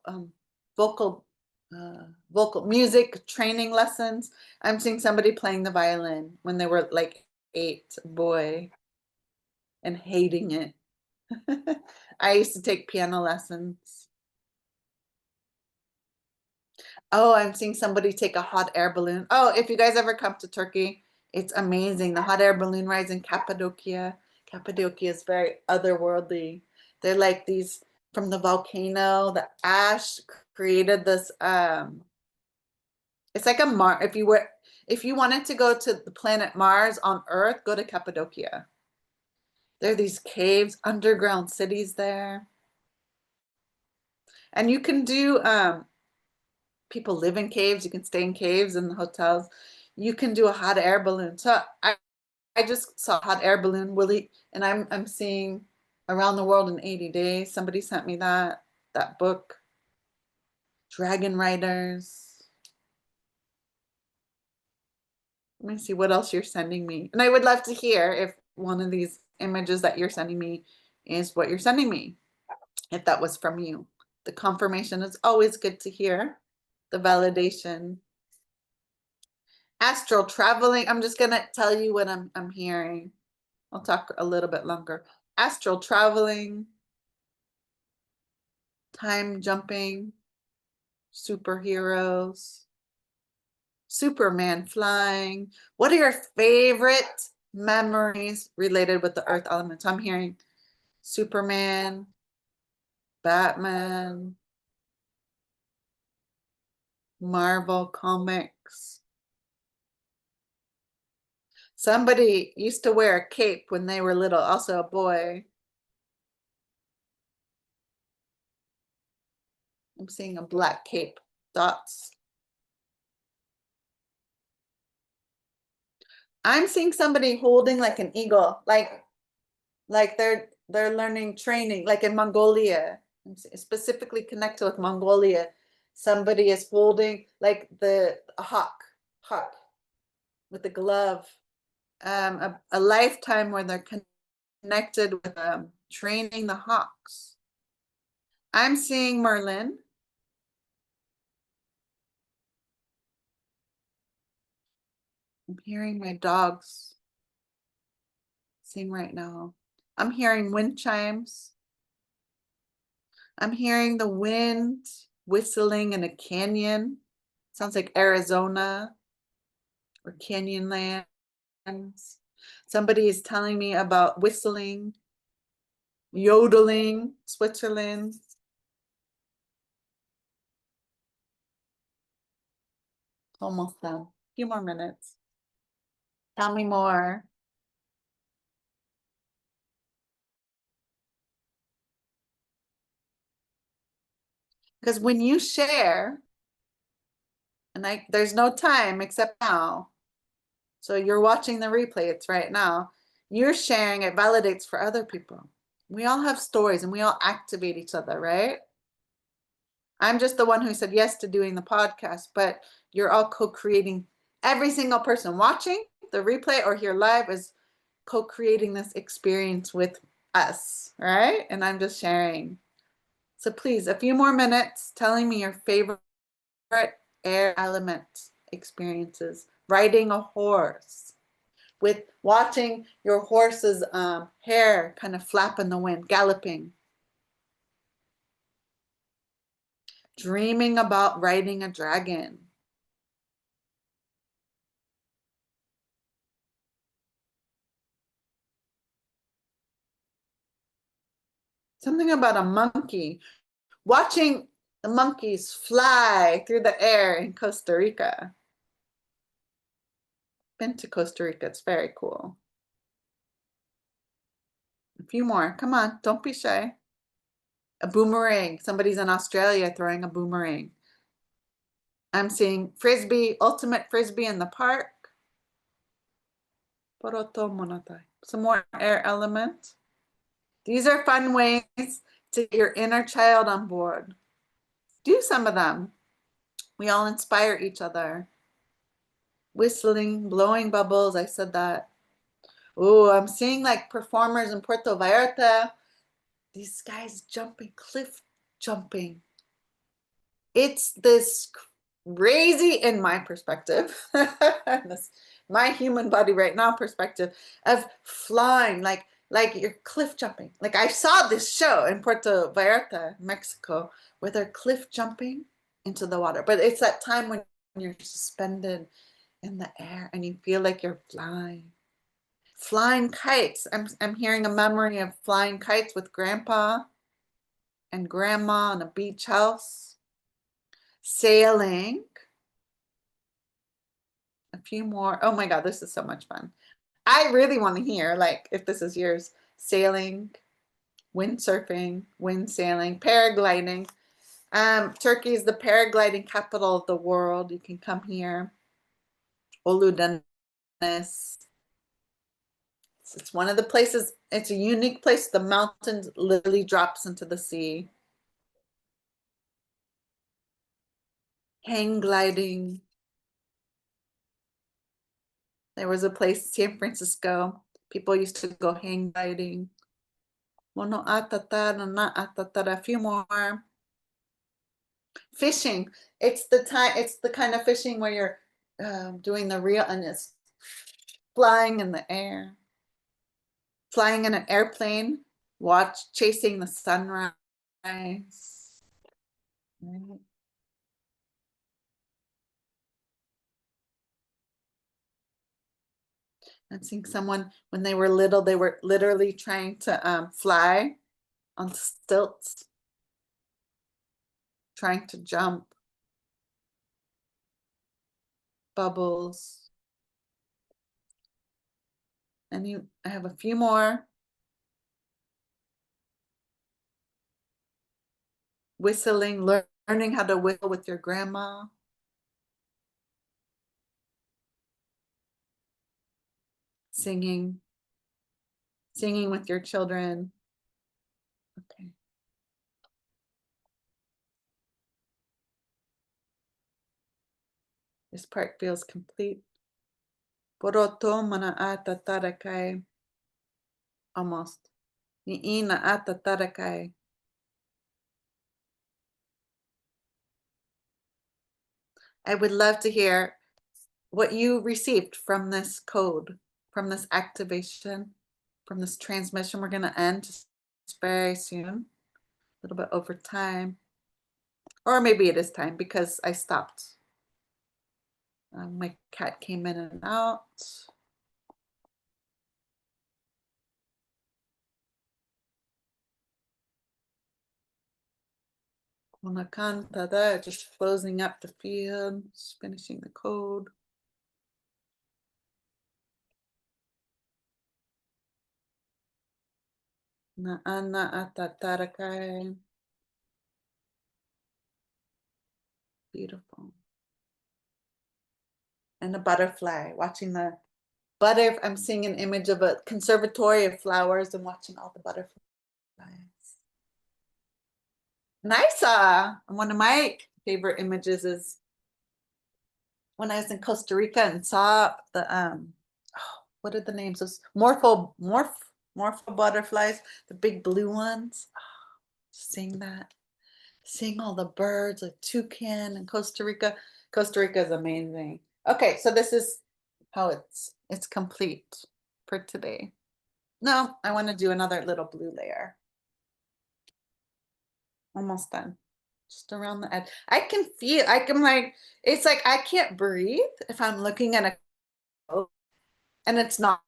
music training lessons. I'm seeing somebody playing the violin when they were like 8, boy, and hating it. I used to take piano lessons. Oh, I'm seeing somebody take a hot air balloon. Oh, if you guys ever come to Turkey, it's amazing. The hot air balloon rides in Cappadocia. Cappadocia is very otherworldly. They're like these from the volcano. The ash created this. It's like a Mars. If you wanted to go to the planet Mars on Earth, go to Cappadocia. There are these caves, underground cities there, and you can do. People live in caves. You can stay in caves in the hotels. You can do a hot air balloon. So I just saw a hot air balloon, Willie, and I'm seeing Around the World in 80 Days. Somebody sent me that book. Dragon Riders. Let me see what else you're sending me. And I would love to hear if one of these images that you're sending me is what you're sending me, if that was from you. The confirmation is always good to hear. The validation. Astral traveling. I'm just gonna tell you what I'm hearing. I'll talk a little bit longer. Astral traveling, time jumping, superheroes, Superman flying. What are your favorite memories related with the earth elements? I'm hearing Superman, Batman, Marvel comics. Somebody used to wear a cape when they were little, also a boy. I'm seeing a black cape, dots. I'm seeing somebody holding like an eagle, like they're learning training, like in Mongolia, specifically connected with Mongolia. Somebody is holding like a hawk with a glove. A lifetime where they're connected with training the hawks. I'm seeing Merlin. I'm hearing my dogs sing right now. I'm hearing wind chimes. I'm hearing the wind whistling in a canyon. Sounds like Arizona or Canyonlands. Somebody is telling me about whistling, yodeling, Switzerland. Almost done. A few more minutes. Tell me more. Because when you share, and there's no time except now. So you're watching the replay, it's right now. You're sharing, it validates for other people. We all have stories and we all activate each other, right? I'm just the one who said yes to doing the podcast, but you're all co-creating. Every single person watching the replay or here live is co-creating this experience with us, right? And I'm just sharing. So please, a few more minutes telling me your favorite air element experiences. Riding a horse, with watching your horse's hair kind of flap in the wind, galloping. Dreaming about riding a dragon. Something about a monkey. Watching the monkeys fly through the air in Costa Rica. Been to Costa Rica, it's very cool. A few more, come on, don't be shy. A boomerang, somebody's in Australia throwing a boomerang. I'm seeing frisbee, ultimate frisbee in the park. Some more air element. These are fun ways to get your inner child on board. Do some of them. We all inspire each other. Whistling, blowing bubbles, I said that. Oh, I'm seeing like performers in Puerto Vallarta. These guys jumping, cliff jumping. It's this crazy, in my perspective, my human body right now perspective of flying, like you're cliff jumping. Like I saw this show in Puerto Vallarta, Mexico, where they're cliff jumping into the water. But it's that time when you're suspended in the air and you feel like you're flying. Flying kites. I'm hearing a memory of flying kites with grandpa and grandma in a beach house. Sailing. A few more. Oh my God, this is so much fun. I really want to hear, like, if this is yours, sailing, windsurfing, wind sailing, paragliding. Turkey is the paragliding capital of the world. You can come here. Uludenis. It's one of the places, it's a unique place. The mountains literally drops into the sea. Hang gliding. There was a place, San Francisco. People used to go hang gliding. Mono atatara na atatara. A few more. Fishing. It's the time. It's the kind of fishing where you're doing the reel and it's flying in the air. Flying in an airplane. Chasing the sunrise. Right. I'm seeing someone when they were little, they were literally trying to fly on stilts, trying to jump, bubbles. And I have a few more. Whistling, learning how to whistle with your grandma. Singing with your children. Okay. This part feels complete. Poroto mana ata tarakai. Almost. Ni ina ata tarakai. I would love to hear what you received from this code, from this activation, from this transmission. We're going to end very soon, a little bit over time. Or maybe it is time because I stopped. My cat came in and out. Just closing up the field, just finishing the code. Naana atatarakai. Beautiful. And a butterfly, watching the butter. I'm seeing an image of a conservatory of flowers and watching all the butterflies. Nice. One of my favorite images is when I was in Costa Rica and saw the what are the names? Those morpho butterflies, the big blue ones. Seeing that, seeing all the birds, like toucan in Costa Rica. Costa Rica is amazing. Okay, so this is how it's complete for today. No, I want to do another little blue layer. Almost done. Just around the edge. I can feel, I can like, it's like I can't breathe if I'm looking at a, and it's not.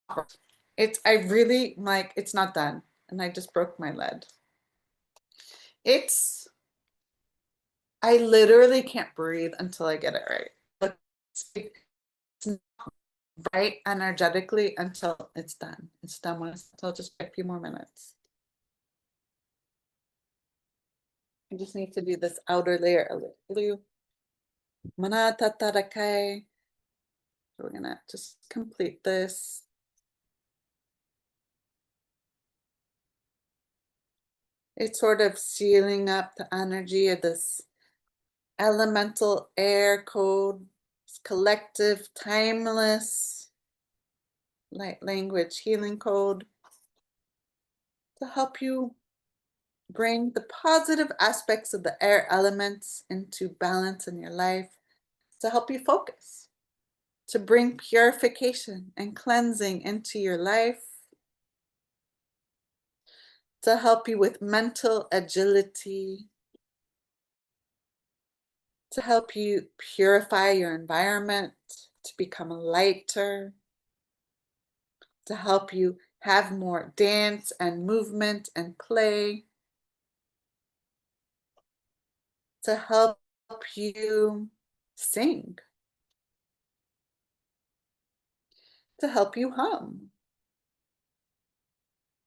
I really like, it's not done. And I just broke my lead. I literally can't breathe until I get it right. It's not right energetically until it's done. It's done when I'll just a few more minutes. I just need to do this outer layer of blue. Manata tarakai. We're gonna just complete this. It's sort of sealing up the energy of this elemental air code, this collective, timeless, light language healing code to help you bring the positive aspects of the air elements into balance in your life, to help you focus, to bring purification and cleansing into your life, to help you with mental agility, to help you purify your environment, to become lighter, to help you have more dance and movement and play, to help you sing, to help you hum,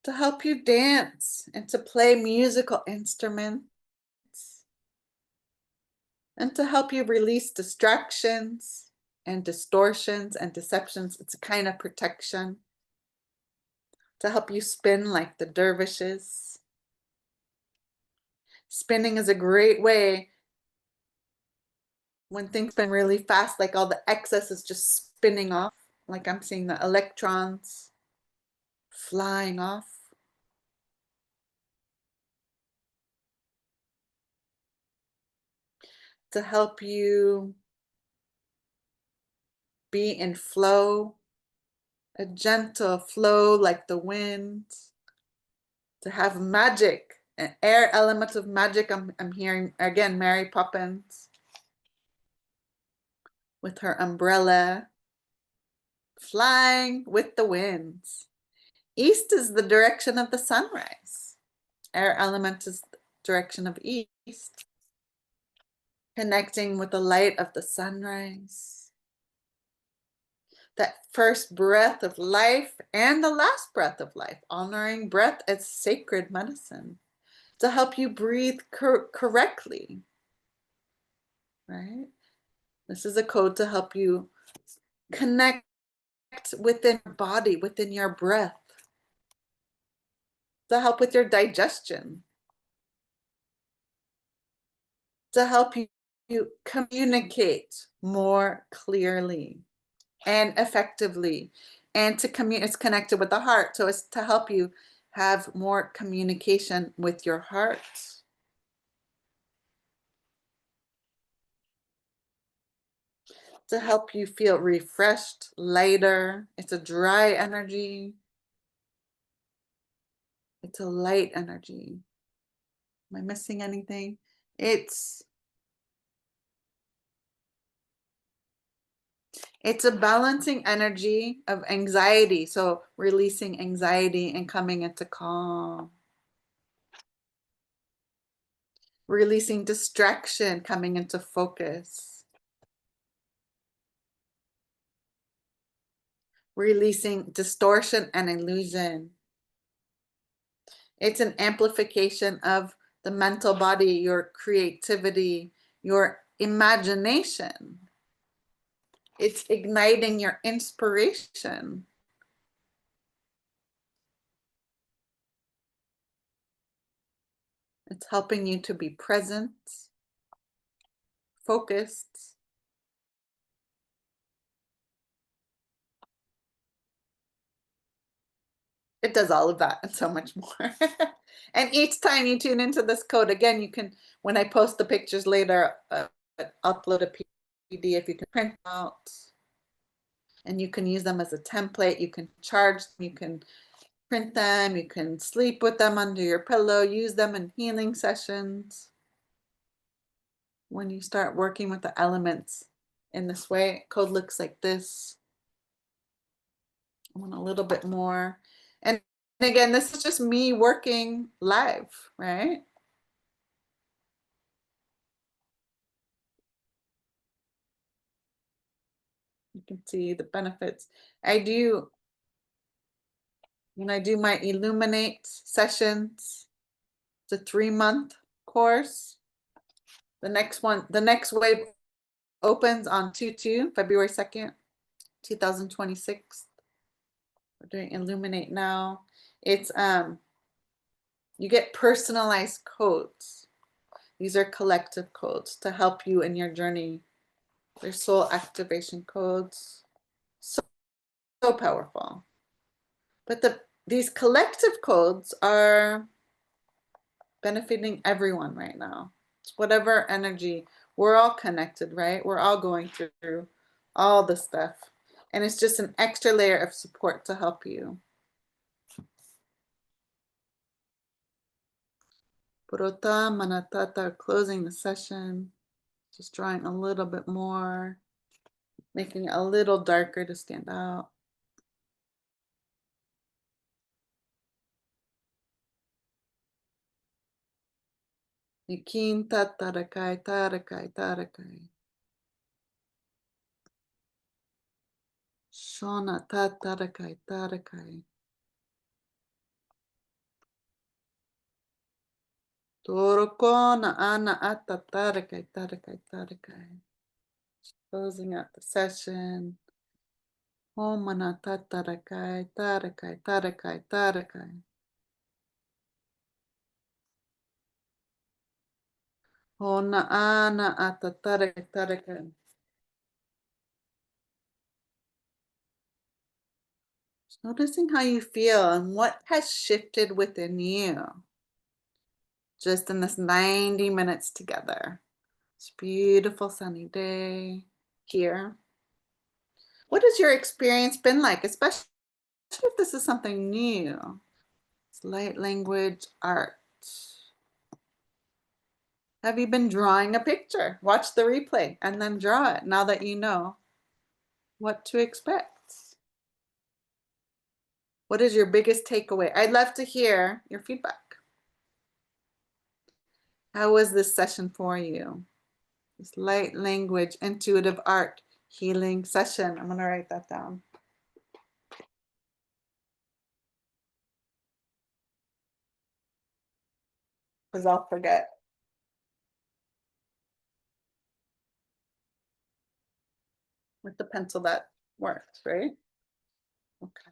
to help you dance and to play musical instruments, and to help you release distractions and distortions and deceptions. It's a kind of protection to help you spin like the dervishes. Spinning is a great way when things spin really fast, like all the excess is just spinning off, like I'm seeing the electrons flying off. To help you be in flow, a gentle flow like the wind. To have magic, an air element of magic. I'm hearing again Mary Poppins with her umbrella, flying with the winds. East is the direction of the sunrise. Air element is the direction of east. Connecting with the light of the sunrise. That first breath of life and the last breath of life, honoring breath as sacred medicine to help you breathe correctly, right? This is a code to help you connect within your body, within your breath, to help with your digestion, to help you communicate more clearly and effectively. And to it's connected with the heart. So it's to help you have more communication with your heart. To help you feel refreshed, lighter. It's a dry energy. It's a light energy. Am I missing anything? It's a balancing energy of anxiety. So releasing anxiety and coming into calm. Releasing distraction, coming into focus. Releasing distortion and illusion. It's an amplification of the mental body, your creativity, your imagination. It's igniting your inspiration. It's helping you to be present, focused. It does all of that and so much more. And each time you tune into this code, again, you can, when I post the pictures later, upload a PDF you can print out. And you can use them as a template. You can charge them, you can print them, you can sleep with them under your pillow, use them in healing sessions. When you start working with the elements in this way, code looks like this. I want a little bit more. And again, this is just me working live, right? You can see the benefits. When I do my Illuminate sessions, it's a 3-month course. The next wave opens on February 2nd, 2026. We're doing Illuminate now. It's you get personalized codes. These are collective codes to help you in your journey. They're soul activation codes. So powerful. But these collective codes are benefiting everyone right now. It's whatever energy. We're all connected, right? We're all going through all the stuff. And it's just an extra layer of support to help you. Purota Manatata, closing the session. Just drawing a little bit more, making it a little darker to stand out. Nikin tatarakai, tarakai, tarakai. Shona tatarakai, tarakai. Toroko na ana ata tarakai, tarakai, tarakai. Closing out the session. Homana tatarakai, tarakai, tarakai, tarakai. Hona ana ata tarakai, tarakai. Noticing how you feel and what has shifted within you just in this 90 minutes together. It's a beautiful sunny day here. What has your experience been like, especially if this is something new? It's light language art. Have you been drawing a picture? Watch the replay and then draw it now that you know what to expect. What is your biggest takeaway? I'd love to hear your feedback. How was this session for you? This light language, intuitive art, healing session. I'm going to write that down. Because I'll forget. With the pencil that works, right? Okay.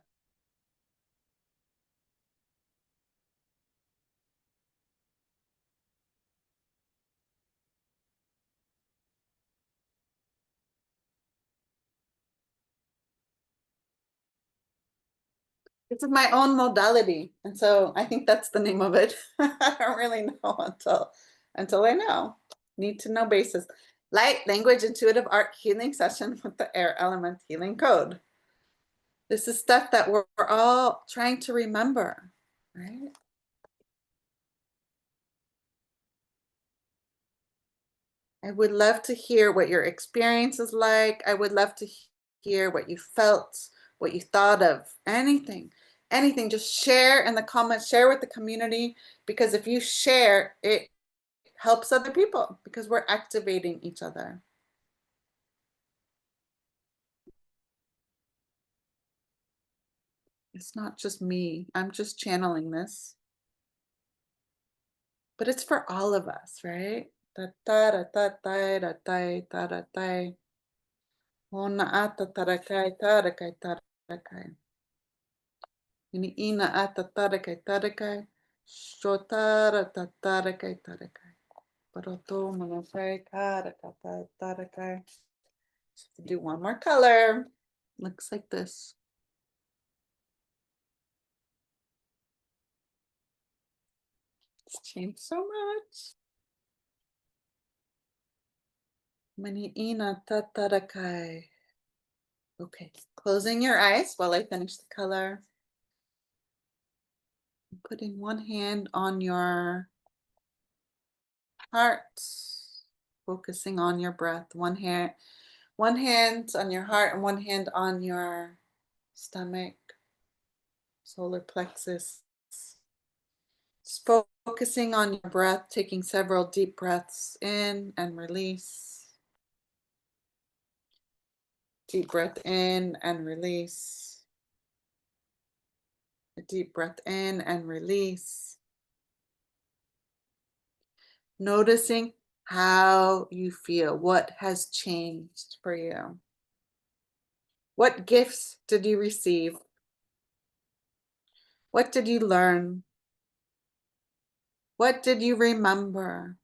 This is my own modality. And so I think that's the name of it. I don't really know until I know. Need to know basis. Light, language, intuitive art healing session with the air element healing code. This is stuff that we're all trying to remember, right? I would love to hear what your experience is like. I would love to hear what you felt, what you thought of, anything. Just share in the comments, share with the community, because if you share, it helps other people because we're activating each other. It's not just me. I'm just channeling this. But it's for all of us, right? Ta ta ta ta ta ta ta ta ta. Ona ata tarakai tarakai tarakai. Iniina ata tarakai tarakai. Shotara tatarakai tarakai. Paroto manakai karakata tarakai. Do one more color. Looks like this. It's changed so much. Maniina tatarakai. Okay, closing your eyes while I finish the color. Putting one hand on your heart, focusing on your breath. One hand on your heart and one hand on your stomach, solar plexus. Just focusing on your breath, taking several deep breaths in and release. Deep breath in and release. A deep breath in and release. Noticing how you feel, what has changed for you. What gifts did you receive? What did you learn? What did you remember?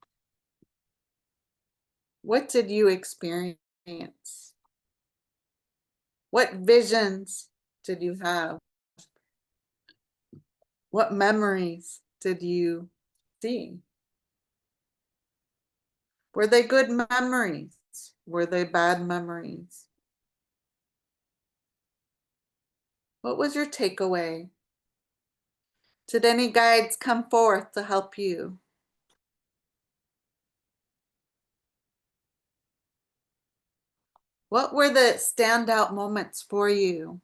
What did you experience? What visions did you have? What memories did you see? Were they good memories? Were they bad memories? What was your takeaway? Did any guides come forth to help you? What were the standout moments for you?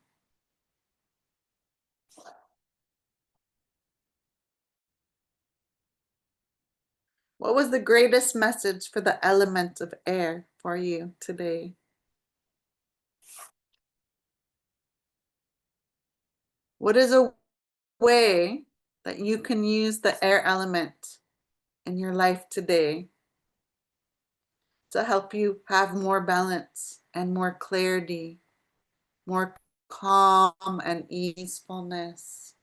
What was the greatest message for the element of air for you today? What is a way that you can use the air element in your life today to help you have more balance and more clarity, more calm and easefulness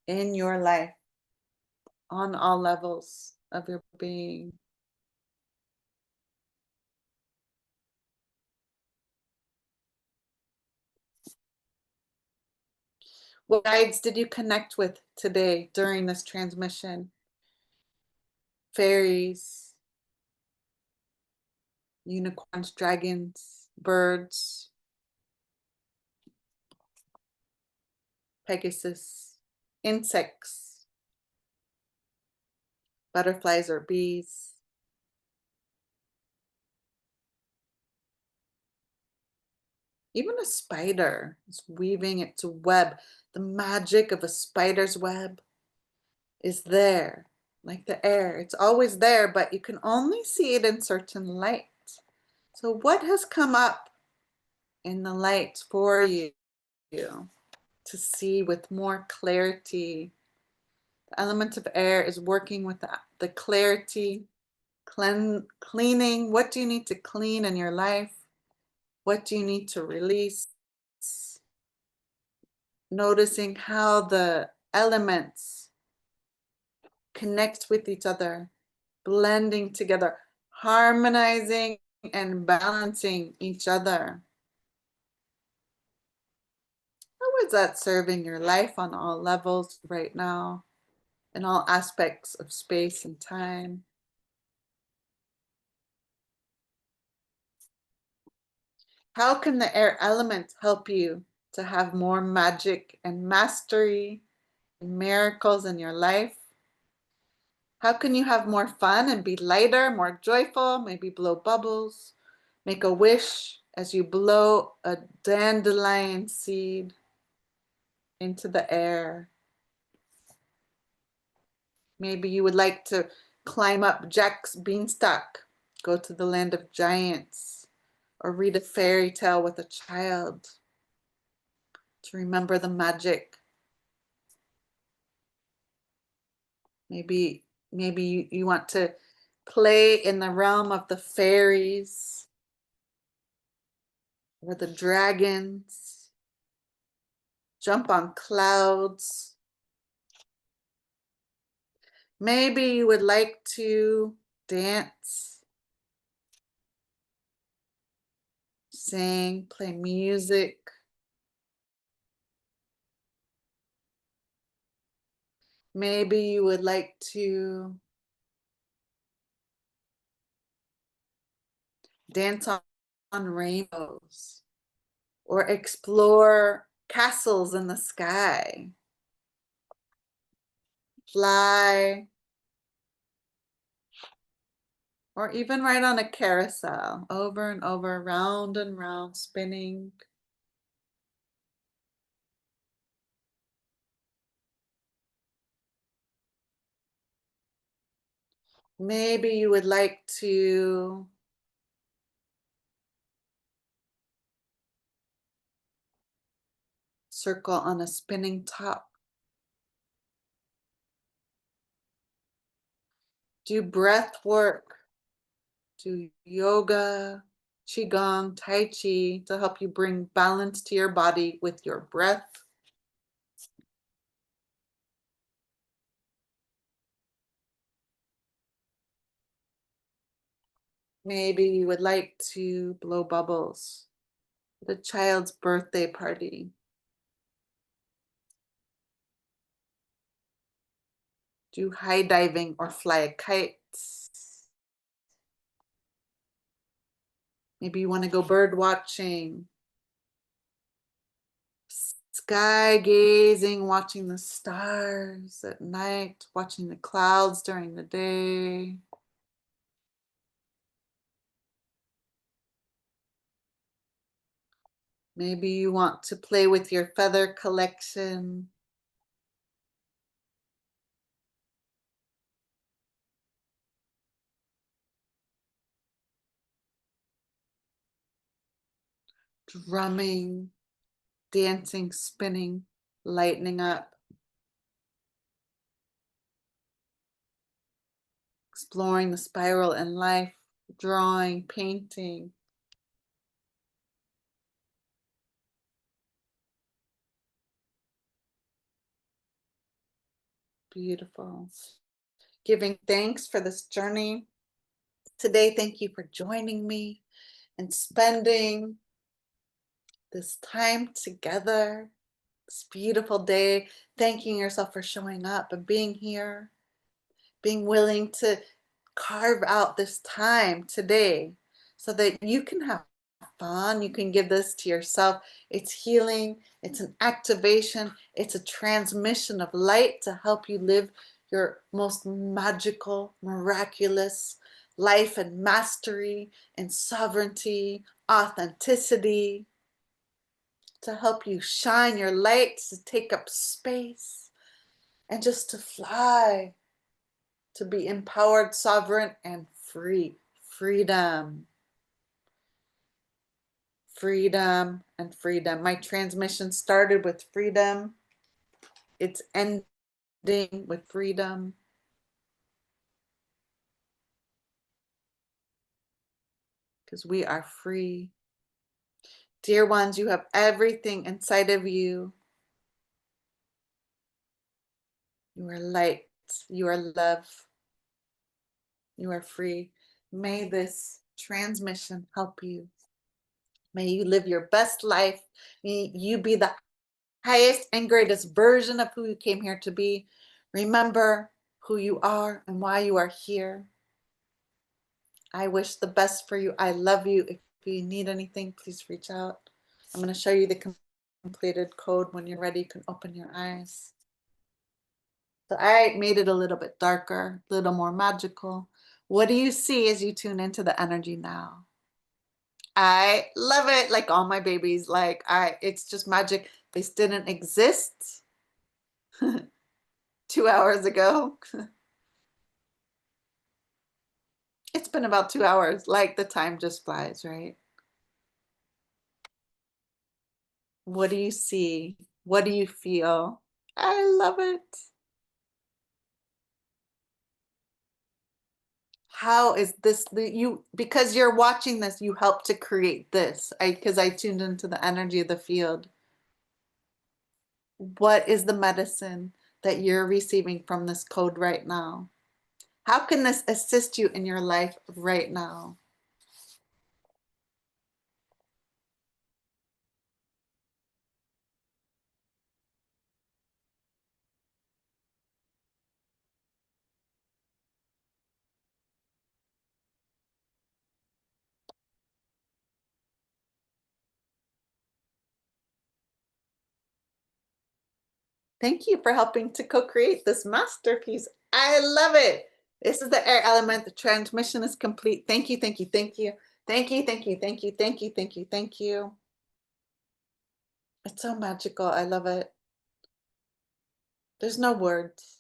in your life on all levels of your being? What guides did you connect with today during this transmission? Fairies, unicorns, dragons, birds, Pegasus, insects, butterflies or bees. Even a spider is weaving its web. The magic of a spider's web is there, like the air. It's always there, but you can only see it in certain light. So what has come up in the light for you to see with more clarity? The element of air is working with the clarity, cleaning. What do you need to clean in your life? What do you need to release? Noticing how the elements connect with each other, blending together, harmonizing and balancing each other. How is that serving your life on all levels right now, in all aspects of space and time? How can the air element help you to have more magic and mastery and miracles in your life? How can you have more fun and be lighter, more joyful, maybe blow bubbles, make a wish as you blow a dandelion seed into the air? Maybe you would like to climb up Jack's beanstalk, go to the land of giants, or read a fairy tale with a child to remember the magic. Maybe you want to play in the realm of the fairies or the dragons, jump on clouds. Maybe you would like to dance, sing, play music. Maybe you would like to dance on rainbows or explore castles in the sky, fly, or even ride on a carousel over and over, round and round, spinning. Maybe you would like to circle on a spinning top. Do breath work, do yoga, qigong, tai chi to help you bring balance to your body with your breath. Maybe you would like to blow bubbles at a child's birthday party. Do high diving or fly a kite. Maybe you want to go bird watching, sky gazing, watching the stars at night, watching the clouds during the day. Maybe you want to play with your feather collection. Drumming, dancing, spinning, lightening up, exploring the spiral in life, drawing, painting. Beautiful. Giving thanks for this journey today. Thank you for joining me and spending this time together, this beautiful day, thanking yourself for showing up and being here, being willing to carve out this time today so that you can have fun. You can give this to yourself. It's healing, it's an activation, it's a transmission of light to help you live your most magical, miraculous life and mastery and sovereignty, authenticity, to help you shine your light, to take up space, and just to fly, to be empowered, sovereign, and free. Freedom. Freedom and freedom. My transmission started with freedom. It's ending with freedom. Because we are free. Dear ones, you have everything inside of you. You are light. You are love. You are free. May this transmission help you. May you live your best life. May you be the highest and greatest version of who you came here to be. Remember who you are and why you are here. I wish the best for you. I love you. If you need anything, please reach out. I'm going to show you the completed code. When you're ready, you can open your eyes. So I made it a little bit darker, a little more magical. What do you see as you tune into the energy now? I love it. Like all my babies, it's just magic. This didn't exist 2 hours ago. It's been about 2 hours. Like the time just flies, right? What do you see? What do you feel? I love it. How is this you, because you're watching this, you helped to create this. Because I tuned into the energy of the field. What is the medicine that you're receiving from this code right now? How can this assist you in your life right now? Thank you for helping to co-create this masterpiece. I love it. This is the air element. The transmission is complete. Thank you, thank you, thank you. Thank you, thank you, thank you, thank you, thank you, thank you. It's so magical. I love it. There's no words.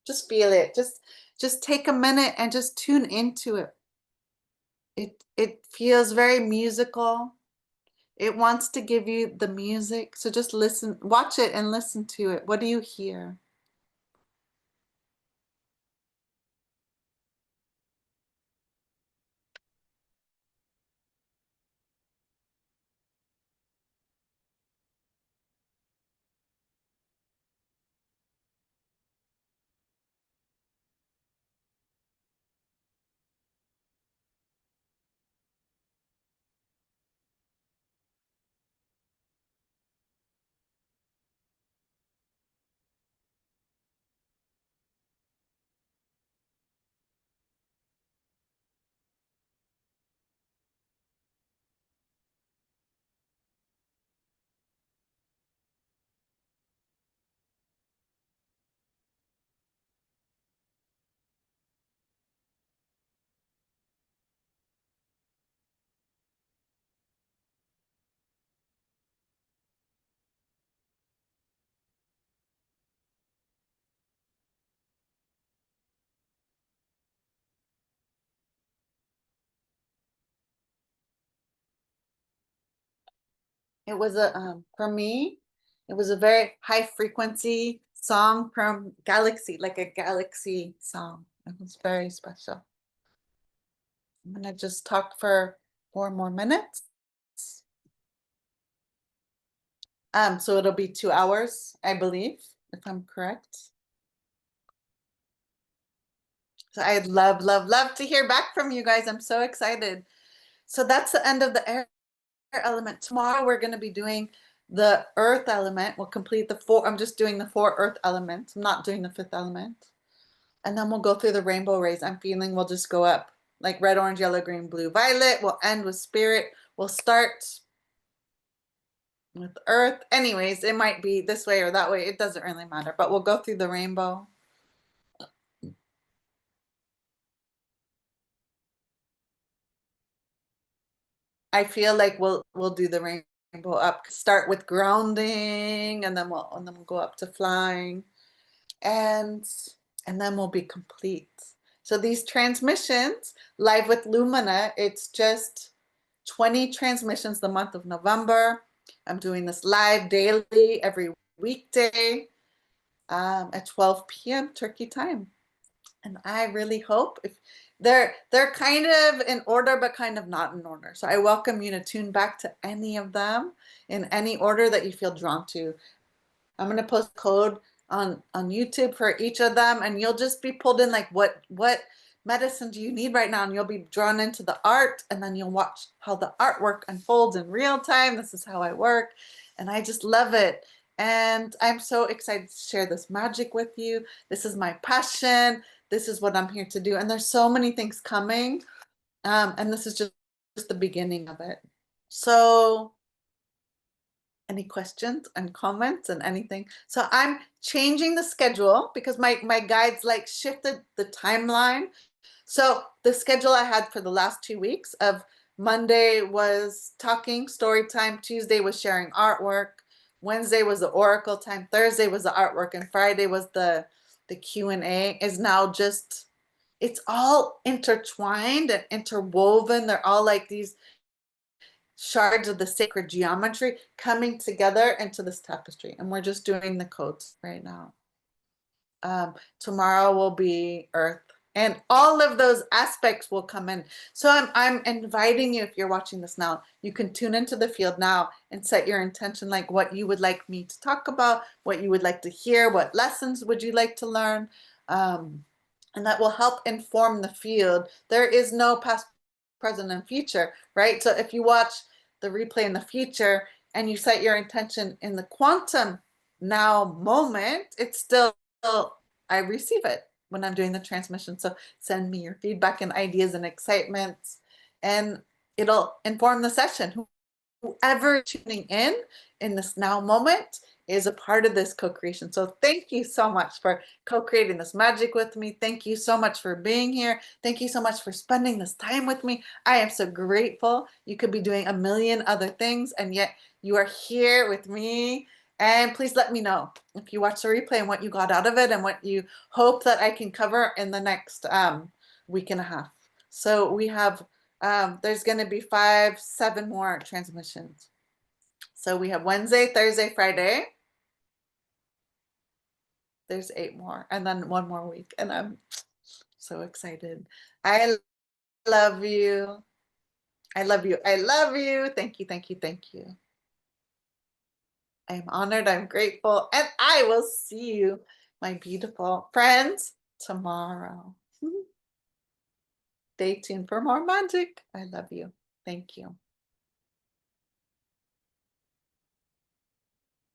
Just feel it. Just take a minute and just tune into it. It feels very musical. It wants to give you the music. So just listen, watch it and listen to it. What do you hear? It was for me, it was a very high frequency song from Galaxy, like a galaxy song. It was very special. I'm gonna just talk for 4 more minutes. So it'll be 2 hours, I believe, if I'm correct. So I'd love, love, love to hear back from you guys. I'm so excited. So that's the end of the air element. Tomorrow we're going to be doing The earth element will complete the four. I'm just doing the four earth elements. I'm not doing the fifth element. And then we'll go through the rainbow rays. I'm feeling we'll just go up like red, orange, yellow, green, blue, violet. We'll end with spirit. We'll start with earth. Anyways, it might be this way or that way. It doesn't really matter, but we'll go through the rainbow. I feel like we'll do the rainbow up. Start with grounding, and then we'll go up to flying, and then we'll be complete. So these transmissions, live with Lumina, it's just 20 transmissions the month of November. I'm doing this live daily every weekday at 12 p.m. Turkey time. And I really hope if they're kind of in order, but kind of not in order. So I welcome you to tune back to any of them in any order that you feel drawn to. I'm going to post code on YouTube for each of them, and you'll just be pulled in like what medicine do you need right now, and you'll be drawn into the art, and then you'll watch how the artwork unfolds in real time. This is how I work, and I just love it. And I'm so excited to share this magic with you. This is my passion. This is what I'm here to do. And there's so many things coming. And this is just the beginning of it. So any questions and comments and anything? So I'm changing the schedule because my guides like shifted the timeline. So the schedule I had for the last 2 weeks of Monday was talking, story time, Tuesday was sharing artwork, Wednesday was the oracle time, Thursday was the artwork, and Friday was the Q&A is now just, it's all intertwined and interwoven. They're all like these shards of the sacred geometry coming together into this tapestry. And we're just doing the codes right now. Tomorrow will be Earth. And all of those aspects will come in. So I'm inviting you, if you're watching this now, you can tune into the field now and set your intention, like what you would like me to talk about, what you would like to hear, what lessons would you like to learn. And that will help inform the field. There is no past, present, and future, right? So if you watch the replay in the future and you set your intention in the quantum now moment, it's still, I receive it when I'm doing the transmission. So send me your feedback and ideas and excitements, and it'll inform the session. Whoever tuning in this now moment is a part of this co-creation. So thank you so much for co-creating this magic with me. Thank you so much for being here. Thank you so much for spending this time with me. I am so grateful. You could be doing a million other things, and yet you are here with me. And please let me know if you watch the replay and what you got out of it and what you hope that I can cover in the next week and a half. So we have, there's going to be 7 more transmissions. So we have Wednesday, Thursday, Friday. There's 8 more, and then 1 more week. And I'm so excited. I love you. I love you. I love you. Thank you. Thank you. Thank you. I'm honored. I'm grateful. And I will see you, my beautiful friends, tomorrow. Stay tuned for more magic. I love you. Thank you.